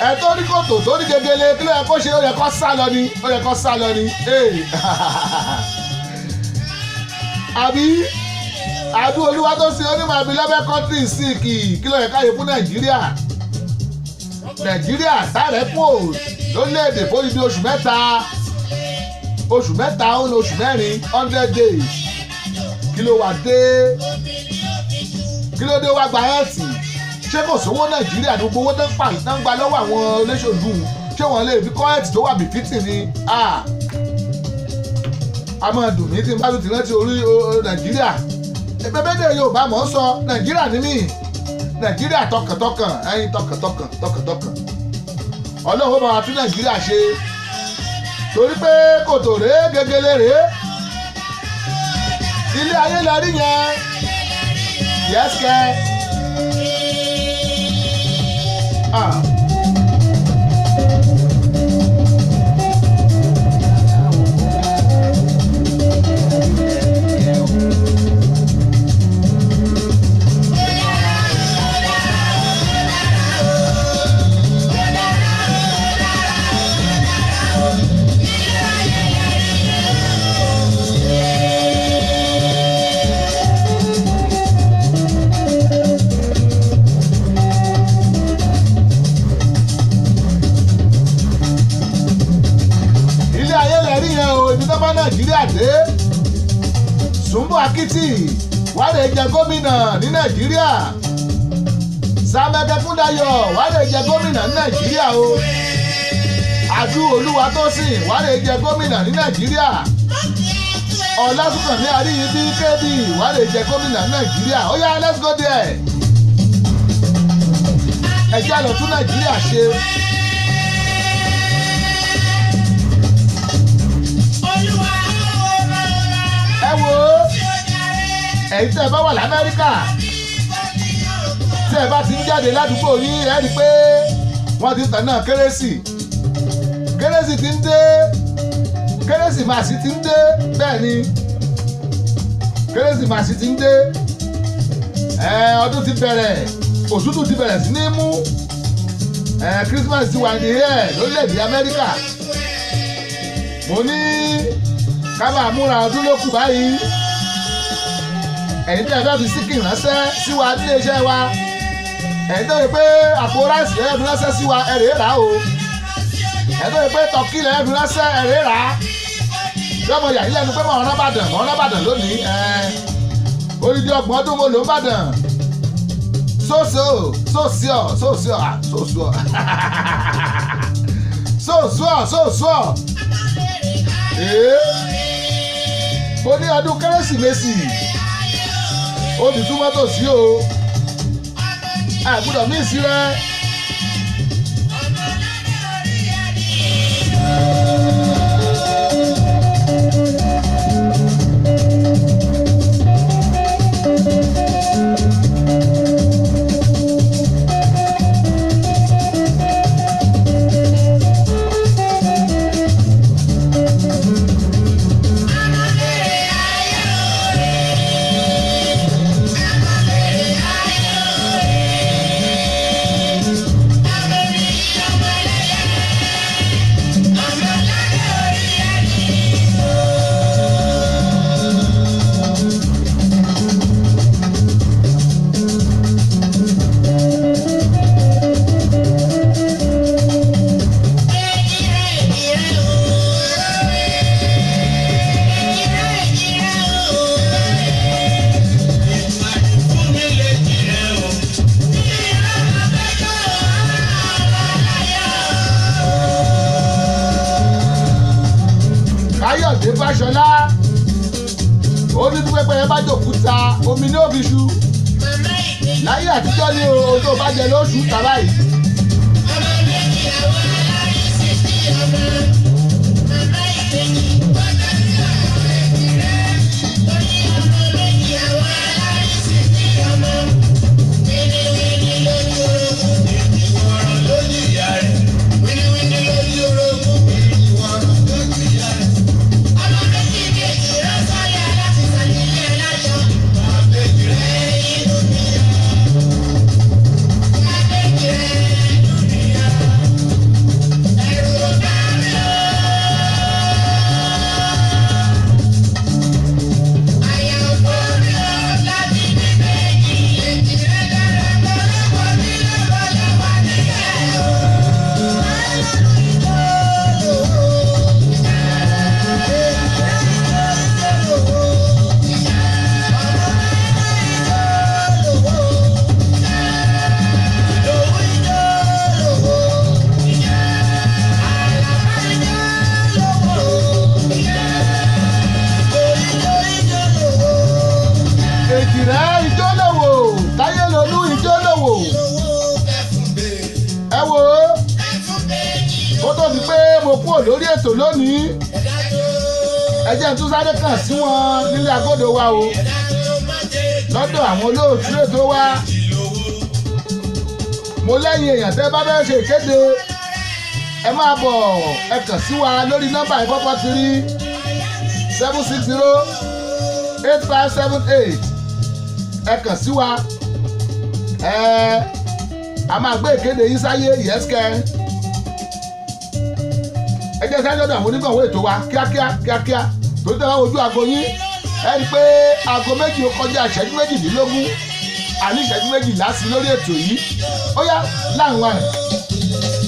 S2: ẹ tó ní kòtò tó ní gegele kí ló yẹ kó ṣe ó yẹ kó sá lọ ni àbí Adú Olúwatósìn ó ní my beloved country sick kí ló yẹ káyé fún Nàìjíríà sáré pò lórílẹ̀‐èdè fódìdí oṣù mẹ́ta ó ní oṣù mẹ́rin 100 days kí ló wá dé kí ló dé wá gba ẹ̀ẹ́tì ṣé kò sówó Nàìjíríà ní gbogbo owó tó ń pa ìtàn gba lọ́wọ́ àwọn olóṣèlú ṣé wọ́n lè fi kọ́ ẹ̀ẹ́tì tó wà bí fítì ni a máa dùn mí tí n bá tún ti rántí orí Nàìjíríà ẹgbẹ́bẹ́dẹ̀ Yorùbá mọ̀ ń sọ Nàìjíríà ní mí Nàìjíríà tọkàntọkàn ẹyin tọkàntọkàn Ọlọ́run máa tún Nàìjíríà ṣe torí pé kòtò rèé gegele rèé ilé ayé la rí yẹn yẹ́sìkẹ́ Nàìjíríà dé Sùnbọ̀ Akítì wà lè jẹ gómìnà ní Nàìjíríà Sábẹ́kì Ẹkúndayọ̀ wà lè jẹ gómìnà ní Nàìjíríà o Adú Olúwatósìn wà lè jẹ gómìnà ní Nàìjíríà Ọlátúnkànmí Àríyìbí KB wà lè jẹ gómìnà ní Nàìjíríà ó yá let's go there ẹ jẹ́ lọ tún Nàìjíríà ṣe. ẹ wo ẹ̀yin tẹ́ ẹ bá wà l'Amẹ́ríkà tẹ́ ẹ bá ti ń jáde ládùúgbò yín ẹ rí i pé wọ́n ti tàn náà kérésì ti ń dé kérésìmásì ti ń dé bẹ́ẹ̀ ni kérésìmásì ti ń dé ọdún ti bẹ̀rẹ̀ òtútù ti bẹ̀rẹ̀ sí ní mú Christmas ti wà ní ẹ̀ lórílẹ̀‐èdè Amẹ́ríkà mo ní ká máa múra ọdún ló kù báyìí ẹ̀yin tẹ́ ẹ fẹ́ fi síkì ránṣẹ́ sí wa nílé iṣẹ́ wa ẹ̀yin tó yẹ pé àpò ráìsì lẹ́yìn fi ránṣẹ́ sí wa ẹ̀rẹ́ rà o ẹ̀yin tó yẹ pé tọ́kì lẹ́yìn fi ránṣẹ́ ẹ̀rẹ́ rà yọmọ yàrá lẹ́nu pé mọ̀ ọ́nà Ìbàdàn lónìí odidi ọgbọ̀n ọdún mo lò ń Ìbàdàn sóòsùọ̀ mo ní ọdún Kérésìmesì ó ti túmọ̀ tó sí o àgbùdọ̀ mí sí rẹ. Fáṣọlá ó ní bí pẹ́pẹ́yẹ bá jòkúta omi ní òbí ṣu láyé àtijọ́ ni ohun tó bá jẹ lóṣù tàbá yìí. Lórí ètò lónìí ẹ jẹ́ tún sáré kàn sí wọn nílé agodo wa o lọ́dọ̀ àwọn olóòtú ètò wa mo lẹ́yìn èèyàn tẹ́ bá bẹ́ẹ̀ ṣe ìkéde ẹ máa bọ̀ ẹ kàn sí wa lórí nọ́mbà ìfọ́pọ́ 3-760-8578 ẹ kàn sí wa a máa gbé ìkéde yín sáyé yẹ́sìkẹ́. Ẹ jẹ́ sáré lọ́dọ̀ àwọn onígbọ̀wọ́ ètò wa kíákíá tó tẹ́ wá ojú aago yín ẹ rí i pé aago méjì ó kọjá ìṣẹ́jú méjìdínlógún àní ìṣẹ́jú méjìlá sí lórí ètò yìí ó yá láwọn àrùn.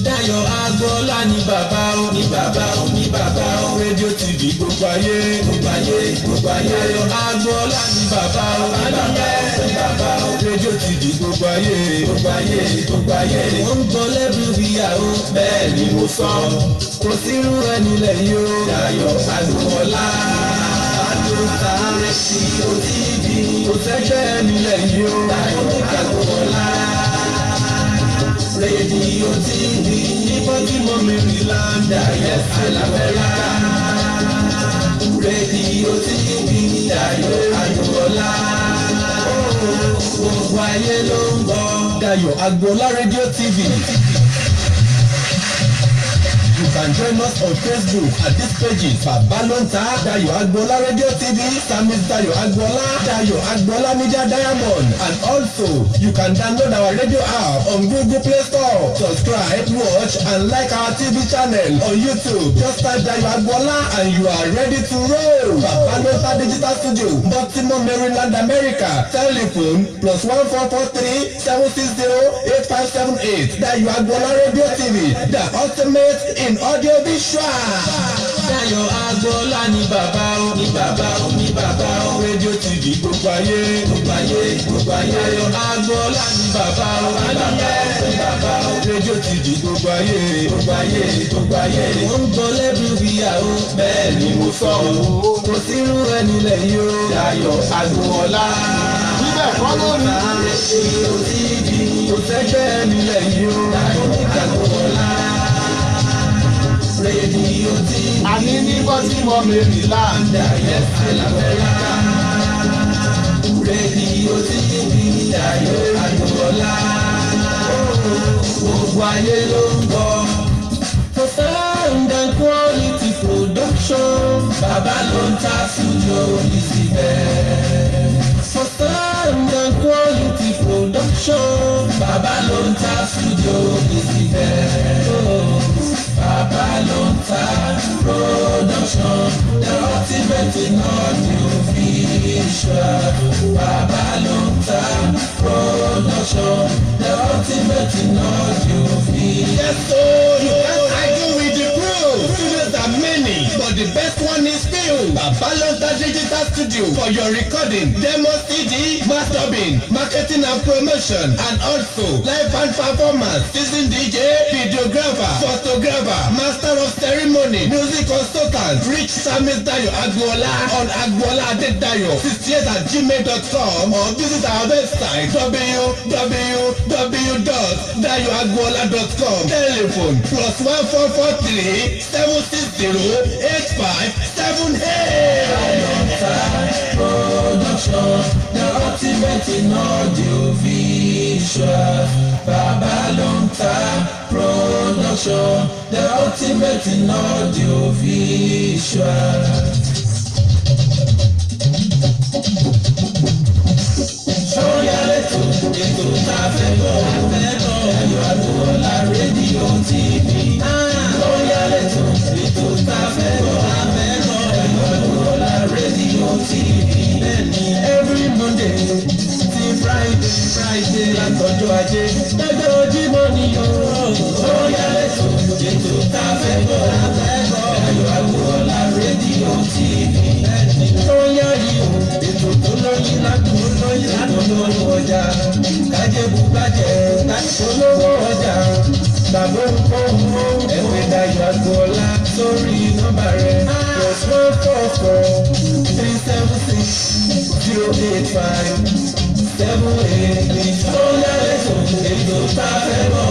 S3: Dayọ̀ Agbọ́lá ni bàbá o ní bàbá o ní bàbá o rédíò TV gbogbo ayé gbogbo ayé gbogbo ayé. Dayọ̀ Agbọ́lá ni bàbá o ní bàbá o ní bàbá o rédíò TV gbogbo ayé gbogbo ayé gbogbo ayé. Mo ń gbọ́ lẹ́bùn ìyàwó bẹ́ẹ̀ ni mo sọ kò sí irú ẹni lẹ́yìn o. Dayọ̀ Agbọ́lá àdókà sí OTV kò sẹ́gbẹ́ ẹni lẹ́yìn o. Dayọ̀ Agbọ́lá rédíò TV Baltimore Maryland yes Alamẹ́ríkà rédíò TV Dayọ̀ Agbọ́lá gbogbo ayé ló ń gbọ́ Dayọ̀ Agbọ́lá rédíò TV. You can join us on Facebook at this page Baba Lonta Dayọ̀ Agbọ́lá Radio TV, Samis Dayọ̀ Agbọ́lá, Dayọ̀ Agbọ́lá Media Diamond, and also you can download our radio app on Google Play Store. Subscribe, watch, and like our TV channel on YouTube. Just type Dayọ̀ Agbọ́lá and you are ready to roll. Baba Lonta Digital Studio, Baltimore, Maryland, America. Telephone +14437608578. Dayọ̀ Agbọ́lá Radio TV, the ultimate in audio visual. Dayọ̀ Agbọ́lá ni bàbá o ní bàbá o ní bàbá o rédíò TV gbogbo ayé gbogbo ayé gbogbo ayé. Dayọ̀ Agbọ́lá ni bàbá o ní bàbá o ní bàbá o rédíò TV gbogbo ayé gbogbo ayé gbogbo ayé. Mo ń gbọ́ lẹ́bùn ìyàwó bẹ́ẹ̀ ni mo sọ o kò sí irú ẹni lẹ́yìn o. Dayọ̀ Agbọ́lá
S2: níbẹ̀ kọ́ lórí
S3: rédíò TV kò sẹ́gbẹ́ ẹni lẹ́yìn o. Dayọ̀ Agbọ́lá rédíò TV
S2: àní ní Baltimore Maryland
S3: yes Alamẹ́ríkà rédíò TV Dayọ̀ Agbọ́lá gbogbo ayé ló ń gbọ́. For sound and quality production Baba Lonta Studio is the best. For sound and quality production Baba Lonta Studio is the best. Baba Lonta Production, the ultimate in audio visual. Baba Lonta Production, the ultimate in audio visual. Yes, so you can't argue with the proof. Studios are many, but the best one is still you. Babalonta Digital Studio for your recording, demo CD, mastering, marketing and promotion, and also live band performance, season DJ, videographer, photographer, master of ceremony, music consultant. Reach Samis Dayo Agboola on agboola.dayo68@gmail.com or visit our website www.dayoagboola.com. Telephone +1443 760 8578. Production, the ultimate in audio visual. Babalonta Production, the ultimate in audio visual. Sọ́yàlẹ́tò ètò tá a fẹ́ gbọ́ Ẹ̀yọ̀ Agboola rédíò TV. Sọ́yàlẹ́tò ètò tá a fẹ́ gbọ́ Ẹ̀yọ̀ Agboola rédíò TV. Every Monday ti Friday látọjọ́ Ajé lọ́jọ́ Jímọ̀ ni yóò. Sọ́yàlẹ́tò ètò tá a fẹ́ gbọ́ Ẹ̀yọ̀ Agboola rédíò TV. Sọ́yà yìí o ètò tó lóyún látọ̀lọ́wọ́ ọjà kájẹ́bù bàjẹ́ látọ̀lọ́wọ́ ọjà bàbá òǹkóhùn ẹ̀wẹ̀ Dayo Agboola sórí nọ́mbà rẹ̀ +144-376-085-78. Sọ́yàlẹ́tò ètò tá a fẹ́ mọ̀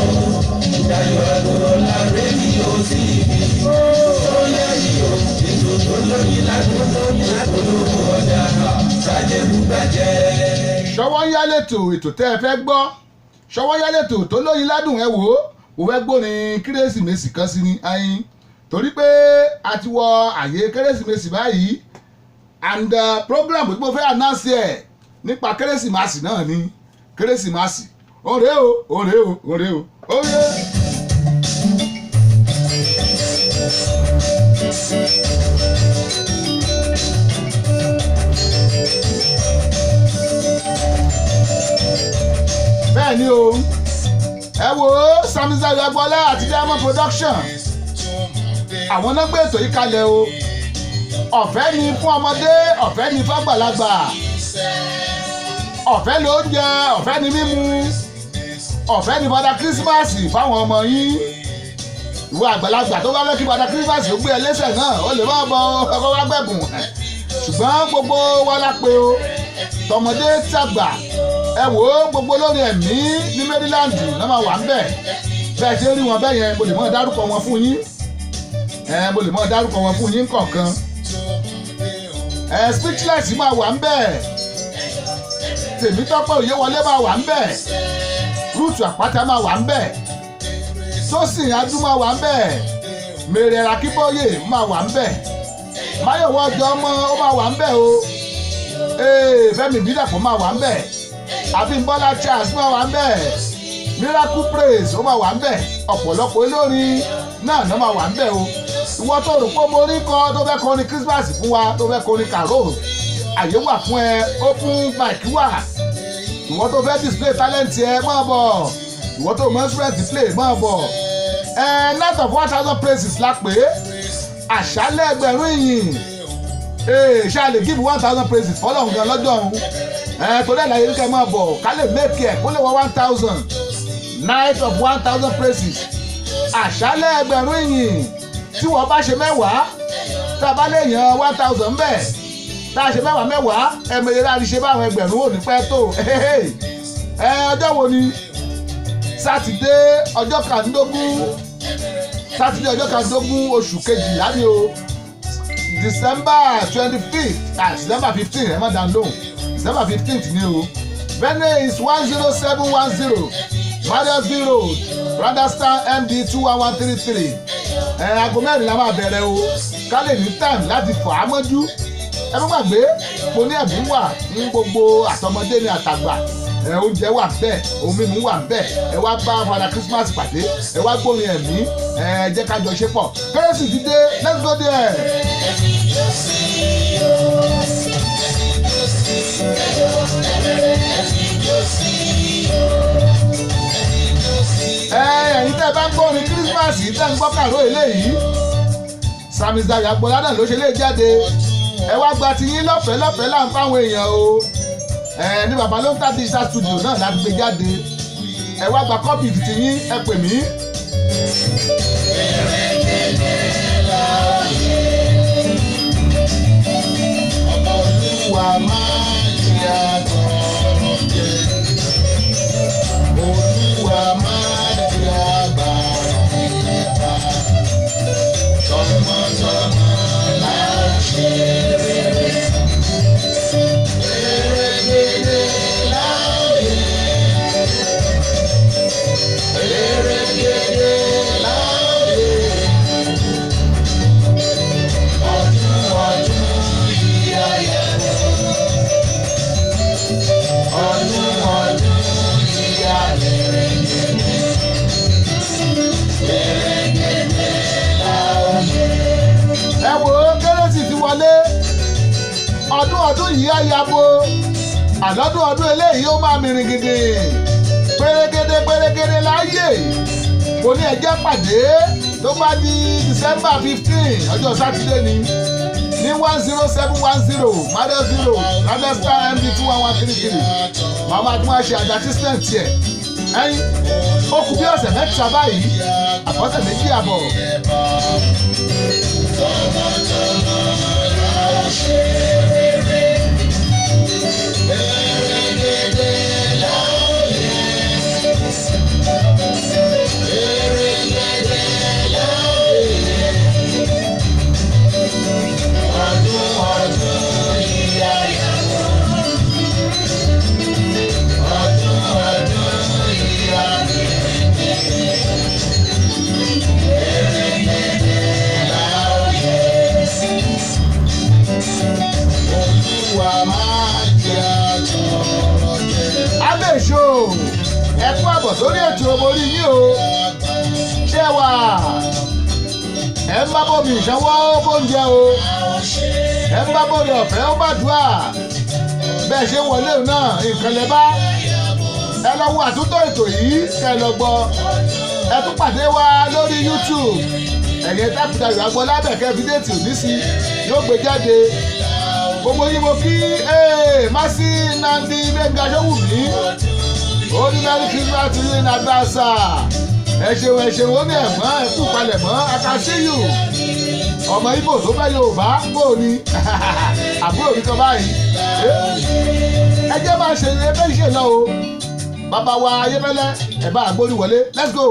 S3: Dayo Agboola rédíò TV. Sọ́yà yìí o ètò tó lóyún látọ̀lọ́wọ́ ọjà kájẹ́bù bàjẹ́.
S2: Ṣọwọ́nyálètò ètò tẹ́ ẹ fẹ́ gbọ́ Ṣọwọ́nyálètò tó lóyin ládùn ẹ wò ó kò fẹ́ gbórin kérésìmesì kan sí ní ayin torí pé a ti wọ àyè kérésìmesì báyìí and program tí mo fẹ́ announce ẹ̀ nípa kérésìmesì náà ni kérésìmesì òré o òré o òré o òré. bẹ́ẹ̀ ni o ẹ wo Samis Dayo Agboola àti Diamond Production àwọn náà gbé ètò yìí kalẹ̀ o ọ̀fẹ́ ni fún ọmọdé ọ̀fẹ́ ni fún àgbàlagbà ọ̀fẹ́ ni oúnjẹ ọ̀fẹ́ ni mímu ọ̀fẹ́ ni bàdà kírísímàsì fáwọn ọmọ yín ìwọ àgbàlagbà tó bá fẹ́ kí bàdà kírísímàsì ó gbé ẹ lẹ́sẹ̀ náà ó lè má bọ ọkọ̀ wá gbẹ̀bùn ṣùgbọ́n gbogbo wa la pé o tọmọdé tàgbà ẹ wò ó gbogbo lórí ẹ̀mí ní Maryland náà máa wà ń bẹ̀ bẹ́ẹ̀ ṣe rí wọn bẹ́ẹ̀ yẹn mo lè mọ̀ dárúkọ wọn fún yín mo lè mọ̀ dárúkọ wọn fún yín kọ̀ọ̀kan Speechless máa wà ń bẹ̀ Tèmítọ́pẹ́ Òyewọlé máa wà ń bẹ̀ Rúùtù Àpáta máa wà ń bẹ̀ Tósìn Adú máa wà ń bẹ̀ Mèrè Akíbóyè máa wà ń bẹ̀ Máyọ̀wọ́ ọjọ́ ọmọ ó máa wà ń bẹ̀ o Fẹ́mi Bídàpọ̀ máa wà ń bẹ̀ Abímbọ́lá Charles máa wà ń bẹ̀ Miracle Praise ó máa wà ń bẹ̀ ọ̀pọ̀lọpọ̀ olórin náà máa wà ń bẹ̀ o ìwọ tó rò pé mo rí kan tó fẹ́ kọrin Christmas fún wa tó fẹ́ kọrin carol àyè wà fún ẹ open mic wà ìwọ tó fẹ́ display talent ẹ máa bọ̀ ìwọ tó mọ instrument play máa bọ̀ night of 1000 praises la pé àṣálẹ́ ẹgbẹ̀rún ìyìn ṣáà lè give 1000 praises fọlọ́run gan lọ́jọ́ ọ̀hún torí ẹ̀ láyé kẹ́ máa bọ̀ ká lè make ẹ̀ kó lè wọ 1000 night of 1000 praises àṣálẹ́ ẹgbẹ̀rún ìyìn tí wọ́n bá ṣe mẹ́wàá tá a bá lè yan 1000 bẹ́ẹ̀ tá a ṣe mẹ́wàá ẹ̀mẹ̀yẹ láti ṣe báwọn ẹgbẹ̀rún ò ní pẹ́ tó ọjọ́ wo ni sátidé ọjọ́ kàndógún oṣù kejìlá ni o December 25th December 15th ẹ̀ má dàn lóhùn December 15th ni o venue is 10710 Mariusville Road Radisson MD 21133 aago mẹ́rin la máa bẹ̀rẹ̀ o ká lè ní time láti fà á mọ́jú ẹ má gbàgbé mo ní ẹ̀bùn wà ní gbogbo àtọmọdé ní àtàgbà oúnjẹ wà bẹ́ẹ̀ ohun mímu wà bẹ́ẹ̀ ẹ wá bá Father Christmas pàdé ẹ wá gbórin ẹ̀mí jẹ́ ká jọ ṣe pọ̀ kérésì ti dé let's go there. ẹ̀yin tẹ́ ẹ bá ń gbórin Christmas yìí tẹ́ ń gbọ́ kàró eléyìí Samis Dayo Agboola náà ló ṣe lè jáde ẹ wá gba tiyín lọ́fẹ̀ẹ́ là ń fáwọn èèyàn o ní baba ló ń ta digital studio náà láti gbé jáde ẹ wá gba kọ́pì tiyín ẹ pè mí.
S1: Olúwa máa jẹ́ àtọ̀rọ̀ jẹ. Olúwa máa jẹ́ àgbàrá nípa. Tọmọtọmọ la ó ṣe rere. Erégedé la ó yẹ. Erégedé la ó yẹ. Ọdún ọdún yìí ayọ̀. Ọdún ọdún yìí ayọ̀. Erégedé la ó yẹ.
S2: ẹ wò ó kérésì ti wọlé ọdún yìí á yabo àlọ́dún eléyìí ó máa mìrìn gidi pérégedé láàyè kò ní ẹjẹ́ pàdé tó bá di December 15 ọjọ́ sátidé ni ní 10710 Mado 0 Radestar MD 21133 màmá tí wọ́n ṣe advertisement tiẹ̀ ẹ̀yìn ó kù bí ọ̀sẹ̀ mẹ́ta báyìí àbọ̀sẹ̀ méjì àbọ̀.
S1: Tọmọtọmọ la ó ṣe rere. Erégedé la ó yẹ. Erégedé la ó yẹ. Ọdún ọdún yìí ayọ̀. Ọdún ọdún yìí ayọ̀. Erégedé la ó yẹ. Olúwa máa jẹ́ àtọ̀rọ̀ jẹ.
S2: abéṣo ẹ kú àbọ̀ sórí ètò orí yín o ṣé wà ẹ ń bá bómi ìṣanwó bóúnjẹ o ẹ ń bá bómi ọ̀fẹ́ ó bá dùà bẹ́ẹ̀ ṣe wọlé náà nǹkan lẹ bá ẹ lọ wo àtúntò ètò yìí kẹ́ ẹ lọ gbọ́ ẹ tún pàdé wa lórí YouTube ẹ̀yẹ tápùtà ìwàgbọ́ lábẹ́kẹ́ fídíètì òní sí yóò gbé jáde gbogbo yín mo kí Mercy Nnamdi Gbénga Ṣówùmí ó ní Merry Christmas to you in advance ẹ ṣeun ó ní ẹ̀gbọ́n ẹ̀kú palẹ̀ mọ́ akásíyù ọmọ Ìgbò tó fẹ́ Yorùbá bò ní àbúrò mi kan báyìí ẹ jẹ́ máa ṣe ẹgbẹ́ ìṣe lọ o bàbá wa Ayébẹ́lẹ́ ẹ̀ bá àgbórí wọlé let's go.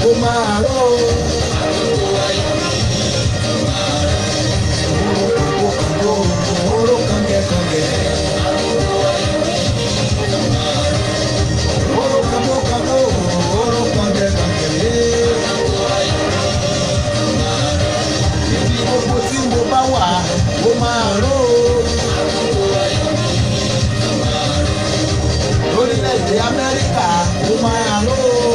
S1: Ó máa rọ́ o. Oró kàngẹ́kàngẹ́. Oró kàngókàngó. Oró kàngẹ́kàngẹ́. Ibi gbogbo tí mo bá wà, ó máa rọ́ o. Lórílẹ̀-èdè Amẹ́ríkà, ó máa rọ́ o.